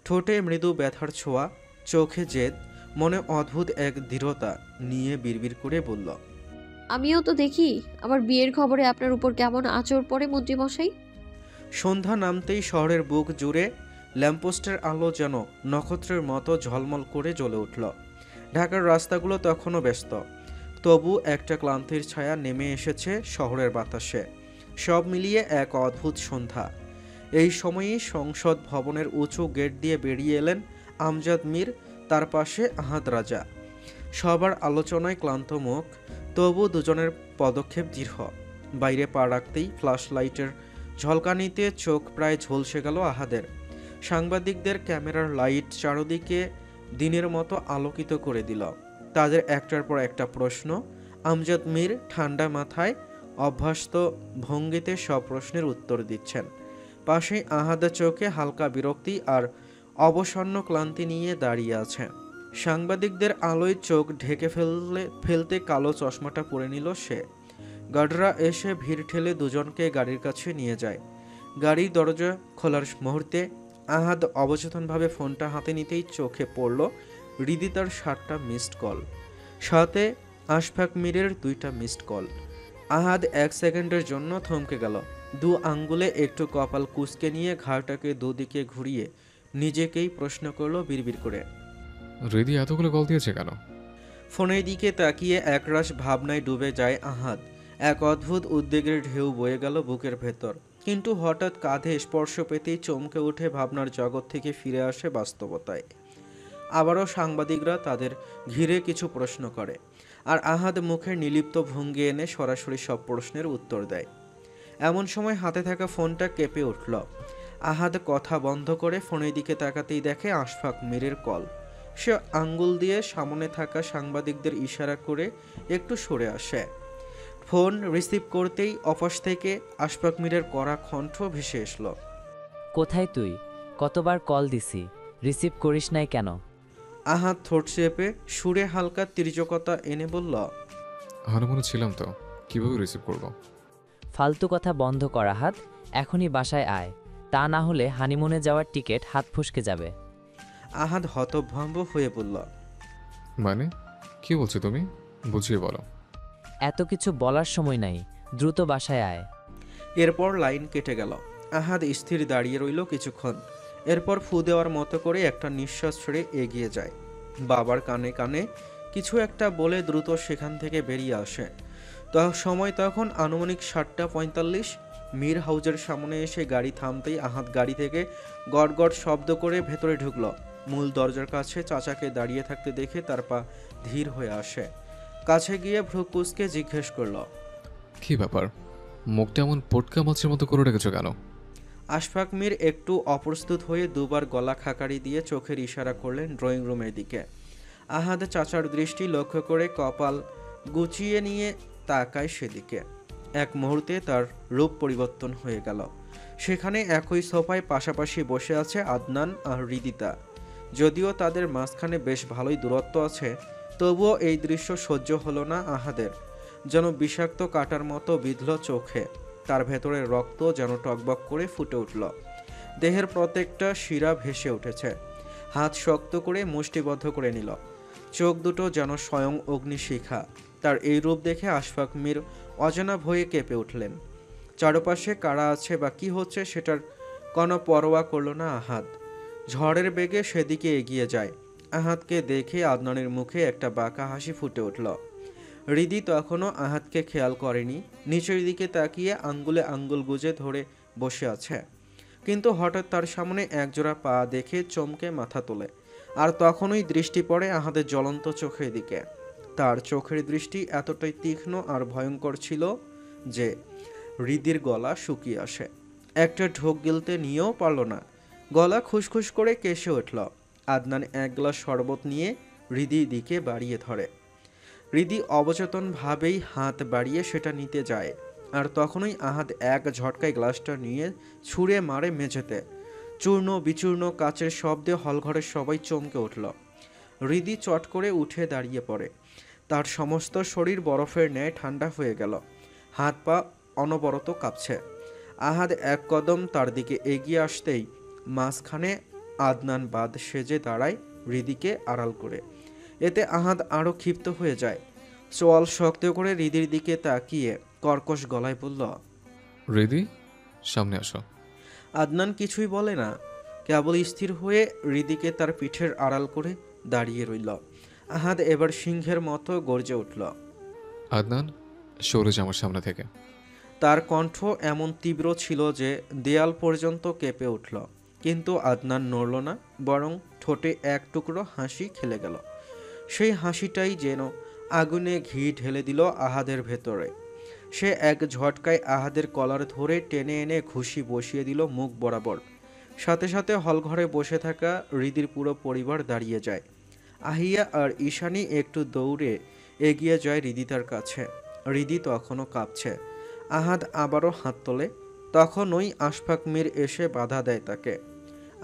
ঠোঁটে মৃদু ব্যথার ছোঁয়া, চোখে জেদ, মনে অদ্ভুত এক দৃঢ়তা নিয়ে বিড়বিড় করে বলল।
আমিও তো দেখি আমার বিয়ের খবরে আপনার উপর কেমন আঁচড় পড়ে মন্ত্রীমশাই।
সন্ধ্যা নামতেই শহরের বুক জুড়ে ল্যাম্পপোস্টের আলো যেন নক্ষত্রের মতো ঝলমল করে জ্বলে উঠল। ঢাকার রাস্তাগুলো তখনও ব্যস্ত, তবু একটা ক্লান্তির ছায়া নেমে এসেছে শহরের বাতাসে। সব মিলিয়ে এক অদ্ভুত সন্ধ্যা। এই সময়েই সংসদ ভবনের উঁচু গেট দিয়ে বেরিয়ে এলেন আমজাদ মীর, তার পাশে আহাদ রাজা। সবার আলোচনায় ক্লান্ত মুখ, তবু দুজনের পদক্ষেপ দৃঢ়। বাইরে পা রাখতেই ফ্ল্যাশ লাইটের ঝলকানিতে চোখ প্রায় ঝলসে গেল আহাদের। সাংবাদিকদের ক্যামেরার লাইট চারদিকে দিনের মতো আলোকিত করে দিল। তাদের একটার পর একটা প্রশ্ন। আমজাদ মীর ঠান্ডা মাথায় অভ্যস্ত ভঙ্গিতে সব প্রশ্নের উত্তর দিচ্ছেন। পাশেই আহাদের চোখে হালকা বিরক্তি আর অবসন্ন ক্লান্তি নিয়ে দাঁড়িয়ে আছে। সাংবাদিকদের আলোয় চোখ ঢেকে ফেলতে কালো চশমাটা পরে নিল সে। গার্ডরা এসে ভিড় ঠেলে দুজনকে গাড়ির কাছে নিয়ে যায়। গাড়ির দরজা খোলার মুহূর্তে আহাদ অবচেতনভাবে ফোনটা হাতে নিতেই চোখে পড়ল হৃদিতার 7টা মিসড কল, সাথে আশফাক মীরের 2টা মিসড কল। আহাদ 1 সেকেন্ডের জন্য থমকে গেল। 2 আঙ্গুলে একটু কপাল কুঁচকে নিয়ে ঘাড়টাকে দুদিকে ঘুরিয়ে নিজেকেই প্রশ্ন করলো বিড়বিড় করে,
হৃদি এতগুলো কল দিয়েছে কেন?
ফোনের দিকে তাকিয়ে একরাশ ভাবনায় ডুবে যায় আহাদ। এক অদ্ভুত উদ্বেগের ঢেউ বয়ে গেল বুকের ভেতর, কিন্তু হঠাৎ কাঁধে স্পর্শ পেতেই চমকে উঠে ভাবনার জগৎ থেকে ফিরে আসে বাস্তবতায়। আবারও সাংবাদিকরা তাদের ঘিরে কিছু প্রশ্ন করে, আর আহাদ মুখের নিলিপ্ত ভঙ্গি এনে সরাসরি সব প্রশ্নের উত্তর দেয়। এমন সময় হাতে থাকা ফোনটা কেঁপে উঠল। আহাদ কথা বন্ধ করে ফোনের দিকে তাকাতেই দেখে আশফাক মীরের কল। সে আঙ্গুল দিয়ে সামনে থাকা সাংবাদিকদের ইশারা করে একটু সরে আসে। ফোন রিসিভ করতেই অপাশ থেকে আশফাক মীরের কড়া কণ্ঠ ভেসে এসলো,
কোথায় তুই? কতবার কল দিছি, রিসিভ করিস নাই কেন?
আহাদ ঠোঁট চেপে সুরে হালকা তির্যকতা এনে বলল,
হানিমুনে ছিলাম তো, কিভাবে রিসিভ করব?
ফালতু কথা বন্ধ করা হাত, এখনই বাসায় আয়, তা না হলে হানিমুনে যাওয়ার টিকিট হাত ফসকে যাবে।
আহাদ হতভম্ব হয়ে বলল,
মানে কি বলছো তুমি? বুঝিয়ে বলো।
এত কিছু বলার সময় নাই, দ্রুত বাসায় আয়।
এরপর লাইন কেটে গেল। আহাদ স্থির দাঁড়িয়ে রইল কিছুক্ষণ। এরপর ফু দেওয়ার মতো করে একটা নিঃশ্বাস ছেড়ে এগিয়ে যায়। বাবার কানে কানে কিছু একটা বলে দ্রুত সেখান থেকে বেরিয়ে আসে। সময় তখন আনুমানিক 7:45। মীর হাউজের সামনে এসে গাড়ি থামতেই আহাদ গাড়ি থেকে গড়গড় শব্দ করে ভেতরে ঢুকল। মূল দরজার কাছে চাচাকে দাঁড়িয়ে থাকতে দেখে তার পা ধীর হয়ে আসে। কাছে গিয়ে ভ্রু কুঁচকে জিজ্ঞেস করল,
কি ব্যাপার, মুখটা এমন পটকা মাছের মতো করে রেখেছো কেন?
আশফাক মীর একটু অপ্রস্তুত হয়ে দুবার গলা খাকারি দিয়ে চোখের ইশারা করলেন ড্রয়িং রুমের দিকে। আহাদ চাচার দৃষ্টি লক্ষ্য করে কপাল গুছিয়ে নিয়ে তাকায় সেদিকে। এক মুহূর্তে তার রূপ পরিবর্তন হয়ে গেল। সেখানে একই সোফায় পাশাপাশি বসে আছে আদনান আর হৃদিতা। যদিও তাদের মাঝখানে বেশ ভালোই দূরত্ব আছে, তবুও এই দৃশ্য সহ্য হলো না আহাদের। যেন বিষাক্ত কাটার মতো বিঁধল চোখে। তার ভেতরের রক্ত যেন টকবক করে ফুটে উঠল। দেহের প্রত্যেকটা শিরা ভেসে উঠেছে। হাত শক্ত করে মুষ্টিবদ্ধ করে নিল। চোখ দুটো যেন স্বয়ং অগ্নিশিখা। তার এই রূপ দেখে আশফাক মীর অজানা ভয়ে কেঁপে উঠলেন। চারপাশে কারা আছে বা কী হচ্ছে সেটার কোনো পরোয়া করল না আহাদ। ঝড়ের বেগে সেদিকে এগিয়ে যায়। আহাদকে দেখে আদনানের মুখে একটা বাঁকা হাসি ফুটে উঠল। হৃদি তখনও আহাদকে খেয়াল করেনি। নিচের দিকে তাকিয়ে আঙ্গুলে আঙ্গুল গুজে ধরে বসে আছে। কিন্তু হঠাৎ তার সামনে একজোড়া পা দেখে চমকে মাথা তোলে। আর তখনই দৃষ্টি পড়ে আহাদের জ্বলন্ত চোখের দিকে। তার চোখের দৃষ্টি এতটাই তীক্ষ্ণ আর ভয়ঙ্কর ছিল যে হৃদির গলা শুকিয়ে আসে। একটা ঢোক গিলতে নিয়েও পারল না। গলা খুসখুস করে কেসে উঠল। আদনান এক গ্লাস শরবত নিয়ে হৃদির দিকে বাড়িয়ে ধরে। হৃদি অবচেতনভাবেই হাত বাড়িয়ে সেটা নিতে যায়। আর তখনই আহাদ এক ঝটকায় গ্লাসটা নিয়ে ছুঁড়ে মারে মেঝেতে। চূর্ণ বিচূর্ণ কাচের শব্দে হলঘরের সবাই চমকে উঠল। হৃদি চট করে উঠে দাঁড়িয়ে পড়ে। তার সমস্ত শরীর বরফের ন্যায় ঠান্ডা হয়ে গেল। হাত পা অনবরত কাঁপছে। আহাদ এক কদম তার দিকে এগিয়ে আসতেই মাঝখানে আদনান বাদ সেজে দাঁড়ায় হৃদিকে আড়াল করে। এতে আহাদ আরও ক্ষিপ্ত হয়ে যায়। চোয়াল শক্ত করে হৃদির দিকে তাকিয়ে কর্কশ গলায় বলল,
হৃদি, সামনে আসো।
আদনান কিছুই বলে না, কেবল স্থির হয়ে হৃদিকে তার পিঠের আড়াল করে দাঁড়িয়ে রইল। আহাদ এবার সিংহের মতো গর্জে উঠল,
আদনান, সরে যা আমার সামনে থেকে।
তার কণ্ঠ এমন তীব্র ছিল যে দেয়াল পর্যন্ত কেঁপে উঠল। কিন্তু আদনান নড়ল না, বরং ঠোঁটে এক টুকরো হাসি খেলে গেল। সেই হাসিটাই যেন আগুনে ঘি ঢেলে দিল আহাদের ভেতরে। সে এক ঝটকায় আহাদের কলার ধরে টেনে এনে ঘুষি বসিয়ে দিল মুখ বরাবর। সাথে সাথে হলঘরে বসে থাকা হৃদির পুরো পরিবার দাঁড়িয়ে যায়। আহিয়া আর ঈশানী একটু দৌড়ে এগিয়ে যায় হৃদিতার কাছে। হৃদি তখনও কাঁপছে। আহাদ আবারও হাত তোলে, তখনই আশফাক মীর এসে বাধা দেয় তাকে।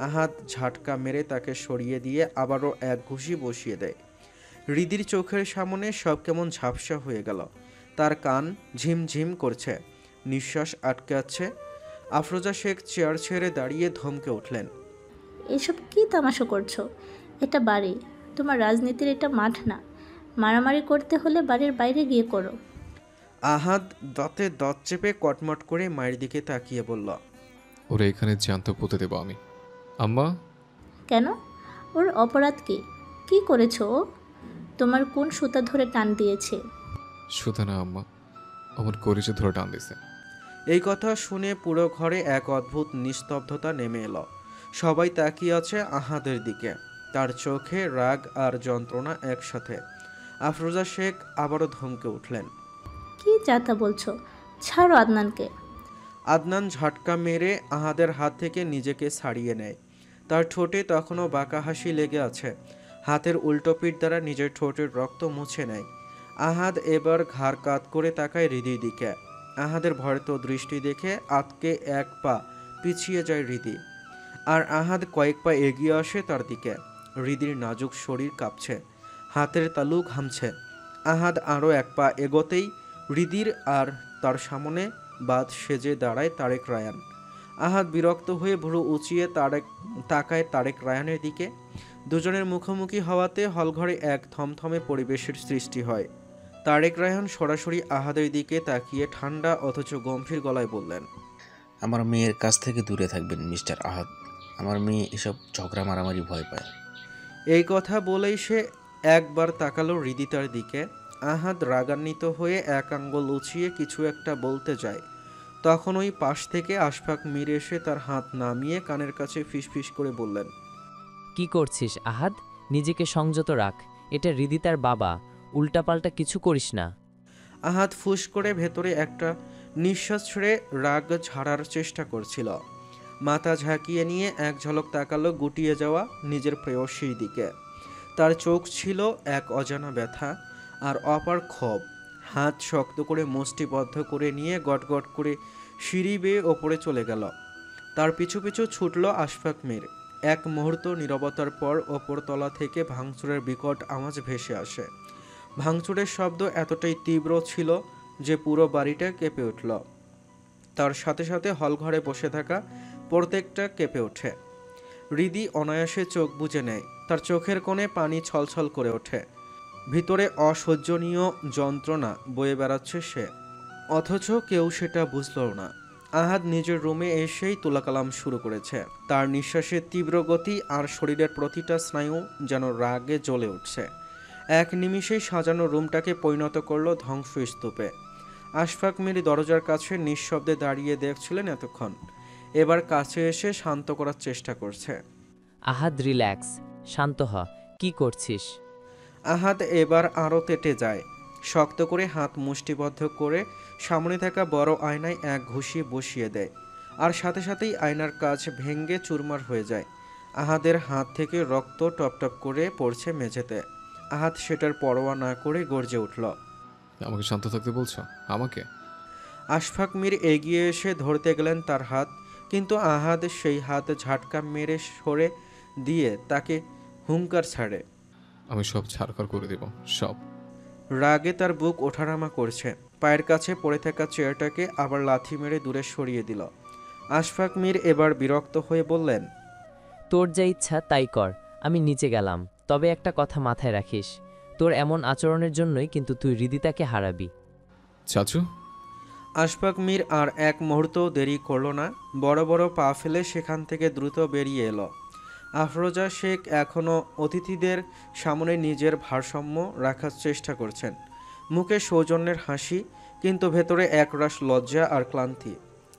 আহাদ ঝাটকা মেরে তাকে সরিয়ে দিয়ে আবারও এক ঘুষি বসিয়ে দেয়। হৃদির চোখের সামনে সব কেমন ঝাপসা হয়ে গেল। তার কান ঝিমঝিম করছে, নিঃশ্বাস আটকে আছে। আফরোজা শেখ চেয়ার ছেড়ে দাঁড়িয়ে ধমকে উঠলেন,
এসব কি তামাশা করছো? এটা বাড়ি, তোমার রাজনীতির এটা মাঠ না। মারামারি করতে হলে বাড়ির বাইরে গিয়ে করো।
আহাদ দাঁতে দাঁত চেপে কটমট করে মায়ের দিকে তাকিয়ে বলল,
ওরা এখানে জ্যান্ত পুঁতে দেবো আমি। আম্মা।
কেন? ওর অপরাধ কি? কি করেছো ও? তোমার কোন সুতা ধরে টান দিয়েছে?
সুতা না আম্মা, আমার কলিজা ধরে টান দিছে।
এই কথা শুনে পুরো ঘরে এক অদ্ভুত নিস্তব্ধতা নেমে এলো। সবাই তাকিয়ে আছে আহাদের দিকে, তার চোখে রাগ আর যন্ত্রণা একসাথে। আফরোজা শেখ আবারও ধমকে উঠলেন,
কি যাতা বলছো? ছাড়ো আদনানকে।
আদনান ঝটকা মেরে আহাদের হাত থেকে নিজেকে ছাড়িয়ে নেয়। তার ঠোঁটে তখনও বাঁকা হাসি লেগে আছে। হাতের উল্টো পিঠ দ্বারা নিজের ঠোঁটের রক্ত মুছে নেয়। আহাদ এবার ঘাড় কাত করে তাকায় হৃদির দিকে। আহাদের ভয়ত দৃষ্টি দেখে আতকে এক পা পিছিয়ে যায় হৃদি, আর আহাদ কয়েক পা এগিয়ে আসে তার দিকে। হৃদির নাজুক শরীর কাঁপছে, হাতের তালু ঘামছে। আহাদ আরও এক পা এগোতেই হৃদির আর তার সামনে বাদ সেজে দাঁড়ায় তারেক রায়ান। আহাদ বিরক্ত হয়ে ভুরু উঁচিয়ে তাকায় তারেক রায়ানের দিকে। দুজনের মুখোমুখি হওয়াতে হলঘরে এক থমথমে পরিবেশের সৃষ্টি হয়। তারেক রায়ান সরাসরি আহাদের দিকে তাকিয়ে ঠান্ডা অথচ গম্ভীর গলায় বললেন,
আমার মেয়ের কাছ থেকে দূরে থাকবেন মিস্টার আহাদ। আমার মেয়ে এসব ঝগড়া মারামারি ভয় পায়।
এই কথা বলেই সে একবার তাকালো হৃদিতার দিকে। আহাদ রাগান্বিত হয়ে এক আঙ্গুল উঁচিয়ে কিছু একটা বলতে যায়, তখন ওই পাশ থেকে আশফাক মীর এসে তার হাত নামিয়ে কানের কাছে ফিসফিস করে বললেন,
কি করছিস আহাদ? নিজেকে সংযত রাখ, এটা হৃদিতার বাবা, উল্টাপাল্টা কিছু করিস না।
আহাদ ফুস করে ভেতরে একটা নিঃশ্বাস ছেড়ে রাগ ঝাড়ার চেষ্টা করছিল। মাথা ঝাঁকিয়ে নিয়ে এক ঝলক তাকালো গুটিয়ে যাওয়া নিজের প্রেয়সীর দিকে। তার চোখ ছিল এক অজানা ব্যথা আর অপার ক্ষোভ। হাত শক্ত করে মুষ্টিবদ্ধ করে নিয়ে গটগট করে সিঁড়ি বেয়ে ওপরে চলে গেল। তার পিছু পিছু ছুটল আশফাক মীর। এক মুহূর্ত নীরবতার পর ওপরতলা থেকে ভাঙচুরের বিকট আওয়াজ ভেসে আসে। ভাঙচুরের শব্দ এতটাই তীব্র ছিল যে পুরো বাড়িটা কেঁপে উঠল। তার সাথে সাথে হলঘরে বসে থাকা প্রত্যেকটা কেঁপে ওঠে। হৃদি অনায়াসে চোখ বুজে নেয়, তার চোখের কোণে পানি ছলছল করে ওঠে। ভিতরে অসহ্যনীয় যন্ত্রণা বয়ে বেড়াচ্ছে সে, অথচ কেউ সেটা বুঝল না। আহাদ নিজের রুমে এসেই তুলাকালাম শুরু করেছে। তার নিঃশ্বাসের তীব্র গতি আর শরীরের প্রতিটা স্নায়ু যেন রাগে জ্বলে উঠছে। এক নিমিষেই সাজানো রুমটাকে পরিণত করল ধ্বংসস্তূপে। আশফাক মীর দরজার কাছে নিঃশব্দে দাঁড়িয়ে দেখছিলেন এতক্ষণ। এবার কাছে এসে শান্ত করার চেষ্টা করছে।
আহাদ রিল্যাক্স, শান্ত হ, কি করছিস?
আহাদ এবার আরও তেটে যায়। শক্ত করে হাত মুষ্টিবদ্ধ করে সামনে থাকা বড় আয়নায় এক ঘুষি বসিয়ে দেয়, আর সাথে সাথেই আয়নার কাঁচ ভেঙে চুরমার হয়ে যায়। আহাদের হাত থেকে রক্ত টপটপ করে পড়ছে মেঝেতে। আহাদ সেটার পরোয়া না করে গর্জে উঠল,
আমাকে শান্ত থাকতে বলছো? আমাকে?
আশফাক মীর এগিয়ে এসে ধরতে গেলেন তার হাত, কিন্তু আহাদ সেই হাত ঝাটকা মেরে সরে দিয়ে তাকে হুঙ্কার ছাড়ে,
আমি সব ছাড়খাড় করে দেব, সব।
রাগে তার বুক ওঠানামা করছে। পায়ের কাছে পড়ে থাকা চেয়ারটাকে আবার লাথি মেরে দূরে সরিয়ে দিল। আশফাক মীর এবার বিরক্ত হয়ে বললেন,
তোর যা ইচ্ছা তাই কর, আমি নিচে গেলাম। তবে একটা কথা মাথায় রাখিস, তোর এমন আচরণের জন্যই কিন্তু তুই হৃদিতাকে হারাবি।
চাচু?
আশফাক মীর আর এক মুহূর্ত দেরি করল না, বড় বড় পা ফেলে সেখান থেকে দ্রুত বেরিয়ে এলো। আফরোজা শেখ এখনও অতিথিদের সামনে নিজের ভারসাম্য রাখার চেষ্টা করছেন। মুখে সৌজন্যের হাসি, কিন্তু ভেতরে একরাশ লজ্জা আর ক্লান্তি।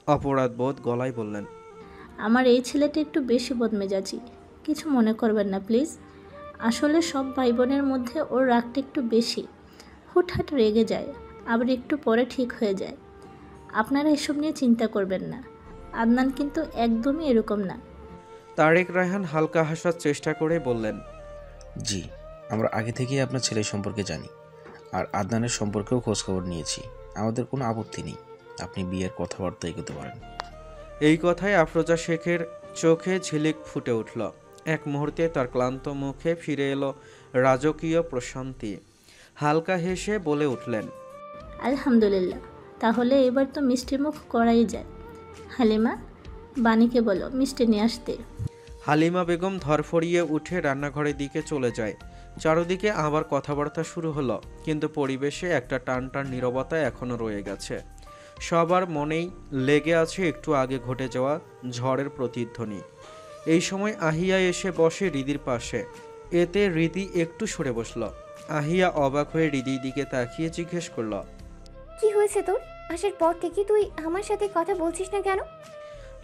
অপরাধবোধ গলায় বললেন,
আমার এই ছেলেটা একটু বেশি বদমেজাজি, কিছু মনে করবেন না প্লিজ। আসলে সব ভাই বোনের মধ্যে ওর রাগটা একটু বেশি, হুটহাট রেগে যায়, আবার একটু পরে ঠিক হয়ে যায়। আপনারা এসব নিয়ে চিন্তা করবেন না, আদনান কিন্তু একদমই এরকম না।
তারেক রায়হান হালকা হাসার চেষ্টা করে বললেন,
জি, আমরা আগে থেকেই আপনার ছেলের সম্পর্কে জানি, আর আদনানের সম্পর্কেও খোঁজখবর নিয়েছি। আমাদের কোনো আপত্তি নেই, আপনি বিয়ের কথাবার্তা এগোতে পারেন।
এই কথায় আফরোজা শেখের চোখে ঝিলিক ফুটে উঠল। এক মুহূর্তে তার ক্লান্ত মুখে ফিরে এলো রাজকীয় প্রশান্তি। হালকা হেসে বলে উঠলেন,
আলহামদুলিল্লাহ, তাহলে এবার তো মিষ্টি মুখ করাই যায়। হালিমা, বাণীকে বলো মিষ্টি নিয়ে আসতে।
হালিমা বেগম ধরফরিয়ে উঠে রান্নাঘরের দিকে চলে যায়। চারদিকে আবার কথাবার্তা শুরু হলো, কিন্তু পরিবেশে একটা টানটান নীরবতা এখনো রয়ে গেছে। সবার মনেই লেগে আছে একটু আগে ঘটে যাওয়া ঝড়ের প্রতিধ্বনি। এই সময় আহিয়া এসে বসে হৃদির পাশে। এতে হৃদি একটু সরে বসল। আহিয়া অবাক হয়ে হৃদির দিকে তাকিয়ে জিজ্ঞেস করল,
কি হয়েছে তোর? আসার পর থেকে তুই আমার সাথে কথা বলছিস না কেন?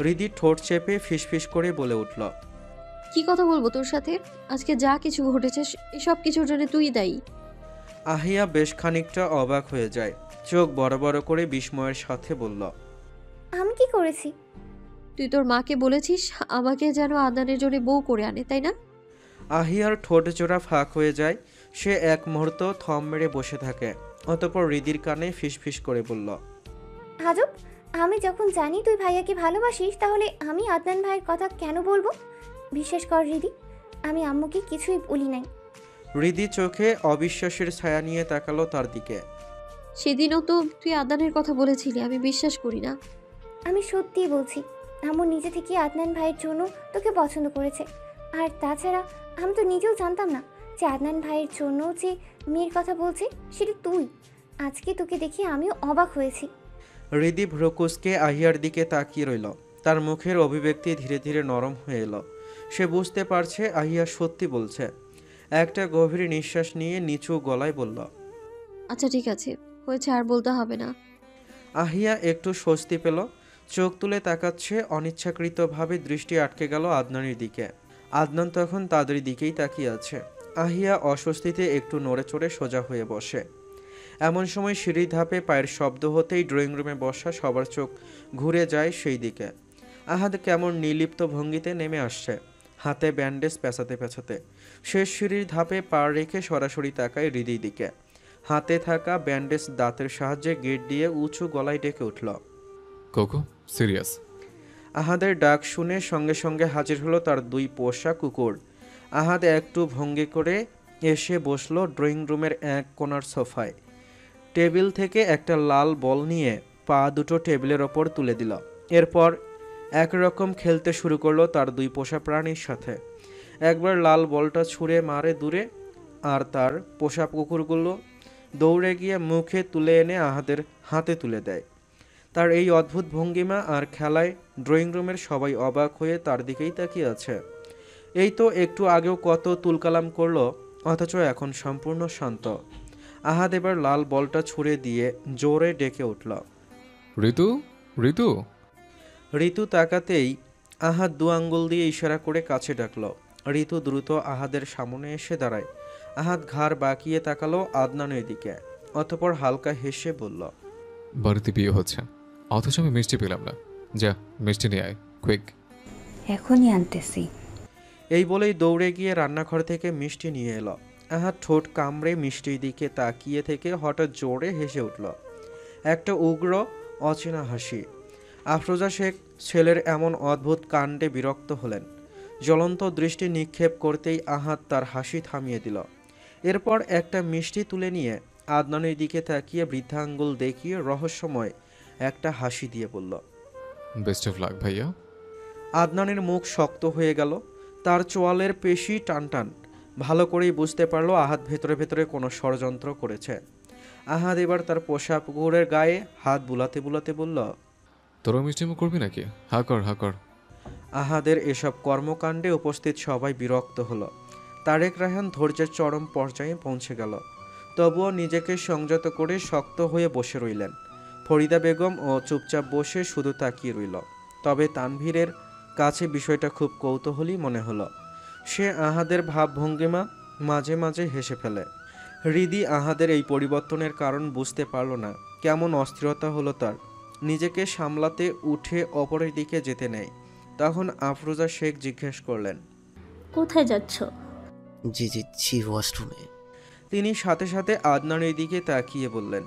হৃদি ঠোঁট চেপে ফিসফিস করে বলে উঠল,
কি কথা বলবো তোর সাথে? আজকে যা কিছু ঘটেছে এসব কিছুর জন্য তুই দায়ী।
আহিয়া বেশ খানিকটা অবাক হয়ে যায়। চোখ বড় বড় করে বিস্ময়ের সাথে বলল,
আমি কি করেছি?
তুই তোর মাকে বলেছিস আমাকে যেন আদনানের জন্য বউ করে আনে, তাই না?
আহিয়ার ঠোঁট জোড়া ফাঁক হয়ে যায়। সে এক মুহূর্ত থম মেরে বসে থাকে। অতঃপর হৃদির কানে ফিসফিস করে বলল,
আজব, আমি যখন জানি তুই ভাইয়াকে ভালোবাসিস, তাহলে আমি আদনান ভাইয়ের কথা কেন বলবো? বিশ্বাস কর হৃদি, আমি আম্মুকে কিছুই বলি নাই।
হৃদি চোখে অবিশ্বাসের ছায়া নিয়ে তাকালো তার দিকে।
সেদিনও তো তুই আদনানের কথা বলেছিলি, আমি বিশ্বাস করি না।
আমি সত্যিই বলছি, আম্মু নিজে থেকে আদনান ভাইয়ের জন্য তোকে পছন্দ করেছে। আর তাছাড়া আমি তো নিজেও জানতাম না যে আদনান ভাইয়ের জন্য যে মেয়ের কথা বলছে সেটা তুই। আজকে তোকে দেখে আমিও অবাক হয়েছি।
হৃদি ভ্রকুসকে আহিয়ার দিকে তাকিয়ে রইল। তার মুখের অভিব্যক্তি ধীরে ধীরে নরম হয়ে এলো। সে বুঝতে পারছে আহিয়া সত্যি বলছে। একটা গভীর নিঃশ্বাস নিয়ে নিচু গলায় বলল,
আচ্ছা ঠিক আছে, হয়েছে, আর বলতে হবে না।
আহিয়া একটু স্বস্তি পেল। চোখ তুলে তাকাচ্ছে। অনিচ্ছাকৃতভাবে দৃষ্টি আটকে গেল আদনানের দিকে। আদনান তখন তাদের দিকেই তাকিয়ে আছে। আহিয়া অস্বস্তিতে একটু নড়ে চড়ে সোজা হয়ে বসে। এমন সময় সিঁড়ির ধাপে পায়ের শব্দ হতেই ড্রয়িং রুমে বসা সবার চোখ ঘুরে যায় সেই দিকে। আহাদ কেমন নির্লিপ্ত ভঙ্গিতে নেমে আসছে, হাতে ব্যান্ডেজ পেঁচাতে পেঁচাতে। শেষ সিঁড়ির ধাপে পা রেখে সরাসরি তাকায় হৃদির দিকে। হাতে থাকা ব্যান্ডেজ দাঁতের সাহায্যে গেট দিয়ে উঁচু গলায় ডেকে উঠল,
কোকো, সিরিয়াস।
আহাদের ডাক শুনে সঙ্গে সঙ্গে হাজির হলো তার দুই পোষা কুকুর। আহাদ একটু ভঙ্গি করে এসে বসলো ড্রয়িং রুমের এক কোণার সোফায়। টেবিল থেকে একটা লাল বল নিয়ে পা দুটো টেবিলের ওপর তুলে দিল। এরপর একরকম খেলতে শুরু করলো তার দুই পোষা প্রাণীর সাথে। একবার লাল বলটা ছুঁড়ে মারে দূরে, আর তার পোষা কুকুরগুলো দৌড়ে গিয়ে মুখে তুলে এনে আহাদের হাতে তুলে দেয়। তার এই অদ্ভুত ভঙ্গিমা আর খেলায় ড্রয়িং রুমের সবাই অবাক হয়ে তার দিকেই তাকিয়ে আছে। এই তো একটু আগেও কত তুলকালাম করলো, অথচ এখন সম্পূর্ণ শান্ত। আহাদ এবার লাল বলটা ছুঁড়ে দিয়ে জোরে ডেকে উঠল,
ঋতু, ঋতু।
ঋতু তাকাতেই আহাদ দু আঙ্গুল দিয়ে ইশারা করে কাছে ডাকলো। ঋতু দ্রুত আহাদের সামনে এসে দাঁড়ায়। আহাদ ঘাড় বাঁকিয়ে তাকালো আদনানের দিকে। অতঃপর হালকা হেসে বলল,
বাড়িতে বিয়ে হচ্ছে, অথচ আমি মিষ্টি পেলাম না। যা, মিষ্টি নিয়ে আয়, কুইক।
এখনই আনতেছি।
এই বলেই দৌড়ে গিয়ে রান্নাঘর থেকে মিষ্টি নিয়ে এলো। আহাদ ঠোঁট কামড়ে মিষ্টির দিকে তাকিয়ে থেকে হঠাৎ জোরে হেসে উঠল, একটা উগ্র অচেনা হাসি। আফরোজা শেখ ছেলের এমন অদ্ভুত কাণ্ডে বিরক্ত হলেন। জ্বলন্ত দৃষ্টি নিক্ষেপ করতেই আহাদ তার হাসি থামিয়ে দিল। এরপর একটা মিষ্টি তুলে নিয়ে আদনানের দিকে তাকিয়ে বৃদ্ধাঙ্গুল দেখিয়ে রহস্যময় একটা হাসি দিয়ে বলল,
বেস্ট অফ লাক ভাইয়া।
আদনানের মুখ শক্ত হয়ে গেল। তার চোয়ালের পেশি টানটান। ভালো করেই বুঝতে পারলো আহাদ ভেতরে ভেতরে কোনো ষড়যন্ত্র করেছে। আহাদ এবার তার পোষা কুকুরের গায়ে হাত বুলাতে বুলাতে বলল,
তোরা মিষ্টিমুখ করবি নাকি? হা কর, হা কর।
আহাদের এসব কর্মকাণ্ডে উপস্থিত সবাই বিরক্ত হলো। তারেক রায়হান ধৈর্যের চরম পর্যায়ে পৌঁছে গেল। তবুও নিজেকে সংযত করে শক্ত হয়ে বসে রইলেন। ফরিদা বেগম ও চুপচাপ বসে শুধু তাকিয়ে রইল। তবে তানভীরের কাছে বিষয়টা খুব কৌতূহলী মনে হলো। সে আহাদের ভাবভঙ্গিমা মাঝে মাঝে হেসে ফেলে। হৃদি আহাদের এই পরিবর্তনের কারণ বুঝতে পারল না। কেমন অস্থিরতা হলো তার। নিজেকে সামলাতে উঠে অপরের দিকে যেতে নেয়। তখন আফরোজা শেখ জিজ্ঞেস করলেন,
কোথায় যাচ্ছ?
জি ওয়াশরুমে।
তিনি সাথে সাথে আদনানের দিকে তাকিয়ে বললেন,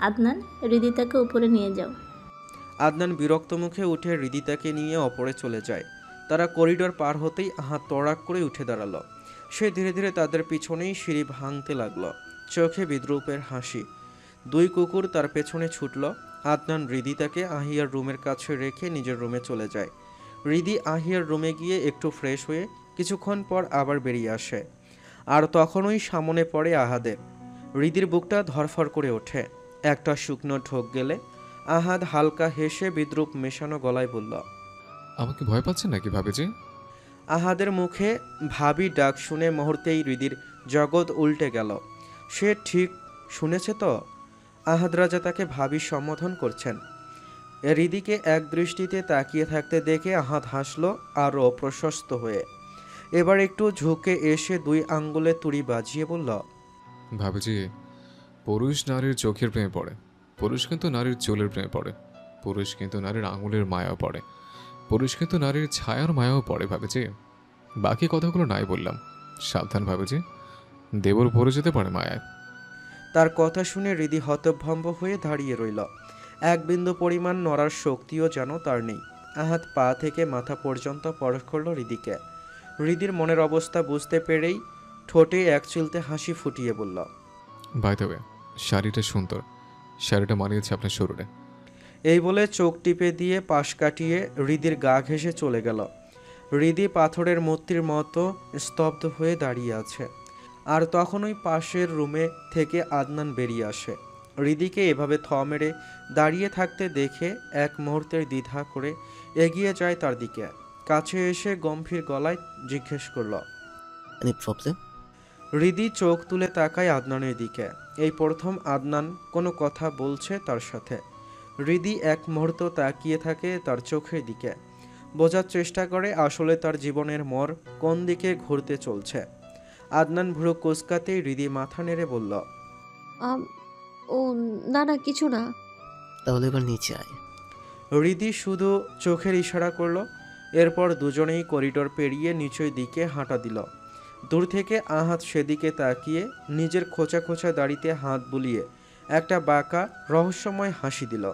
আদনান, হৃদিতাকে উপরে নিয়ে যাও।
আদনান বিরক্ত মুখে উঠে হৃদিতাকে নিয়ে অপরে চলে যায়। তারা করিডোর পার হতেই আহাদ তড়াক করে উঠে দাঁড়ালো। সে ধীরে ধীরে তাদের পিছনেই সিঁড়ি ভাঙতে লাগলো, চোখে বিদ্রুপের হাসি। দুই কুকুর তার পেছনে ছুটল। আদনান হৃদিতাকে আহিয়ার রুমের কাছে রেখে নিজের রুমে চলে যায়। হৃদি আহিয়ার রুমে গিয়ে একটু ফ্রেশ হয়ে কিছুক্ষণ পর আবার বেরিয়ে আসে। আর তখনই সামনে পড়ে আহাদের। হৃদির বুকটা ধরফর করে ওঠে। একটা শুকনো ঢোক গেলে আহাদ হালকা হেসে বিদ্রুপ মেশানো গলায় বলল,
আমাকে ভয় পাচ্ছেন নাকি ভাবিজি?
আহাদের মুখে ভাবি ডাক শুনে মুহূর্তেই হৃদির জগৎ উল্টে গেল। সে ঠিক শুনেছে তো? আহাদ রাজা তাকে ভাবি সম্বোধন করছেন। হৃদিকে এক দৃষ্টিতে তাকিয়ে থাকতে দেখে আহাদ হাসল আরও প্রশস্ত হয়ে। এবার একটু ঝুঁকে এসে দুই আঙ্গুলে তুড়ি বাজিয়ে বলল,
ভাবিজি, পুরুষ নারীর চোখের প্রেমে পড়ে, পুরুষ কিন্তু নারীর চুলের প্রেমে পড়ে, পুরুষ কিন্তু নারীর আঙুলের মায়াও পড়ে, পুরুষ কিন্তু নারীর ছায়ার মায়াও পড়ে ভাবিজি। বাকি কথাগুলো নাই বললাম, সাবধান ভাবিজি, দেবর পড়ে যেতে পারে মায়ায়।
তার কথা শুনে হৃদি হতভম্ব হয়ে দাঁড়িয়ে রইল। এক বিন্দু পরিমাণ নড়ার শক্তিও যেন তার নেই। আহাত পা থেকে মাথা পর্যন্ত পরখ করল হৃদিকে। হৃদির মনের অবস্থা বুঝতে পেরেই ঠোঁটে এক চিলতে হাসি ফুটিয়ে বলল,
বাই দ্য ওয়ে, শাড়িটা সুন্দর, শাড়িটা মানিয়েছে আপনার শরীরে।
এই বলে চোখ টিপে দিয়ে পাশ কাটিয়ে হৃদির গা ঘেঁষে চলে গেল। হৃদি পাথরের মূর্তির মতো স্তব্ধ হয়ে দাঁড়িয়ে আছে। আর তখনই পাশের রুমে থেকে আদনান বেরিয়ে আসে। হৃদিকে এভাবে থ মেরে দাঁড়িয়ে থাকতে দেখে এক মুহূর্তের দ্বিধা করে এগিয়ে যায় তার দিকে। কাছে এসে গম্ভীর গলায় জিজ্ঞেস করল,
এনি প্রবলেম?
হৃদি চোখ তুলে তাকায় আদনানের দিকে। এই প্রথম আদনান কোনো কথা বলছে তার সাথে। হৃদি এক মুহূর্ত তাকিয়ে থাকে তার চোখের দিকে। বোঝার চেষ্টা করে আসলে তার জীবনের মোড় কোন দিকে ঘুরতে চলছে। আদনান ভ্রু কুঁচকাতেই হৃদি মাথা নেড়ে বলল,
ও না না, কিছু না।
তাহলে এবার নিচে আয়।
হৃদি শুধু চোখের ইশারা করলো। এরপর দুজনেই করিডোর পেরিয়ে নিচের দিকে হাঁটা দিল। দূর থেকে আহাত সেদিকে তাকিয়ে নিজের খোঁচা খোঁচা দাড়িতে হাত বুলিয়ে একটা বাঁকা রহস্যময় হাসি দিল।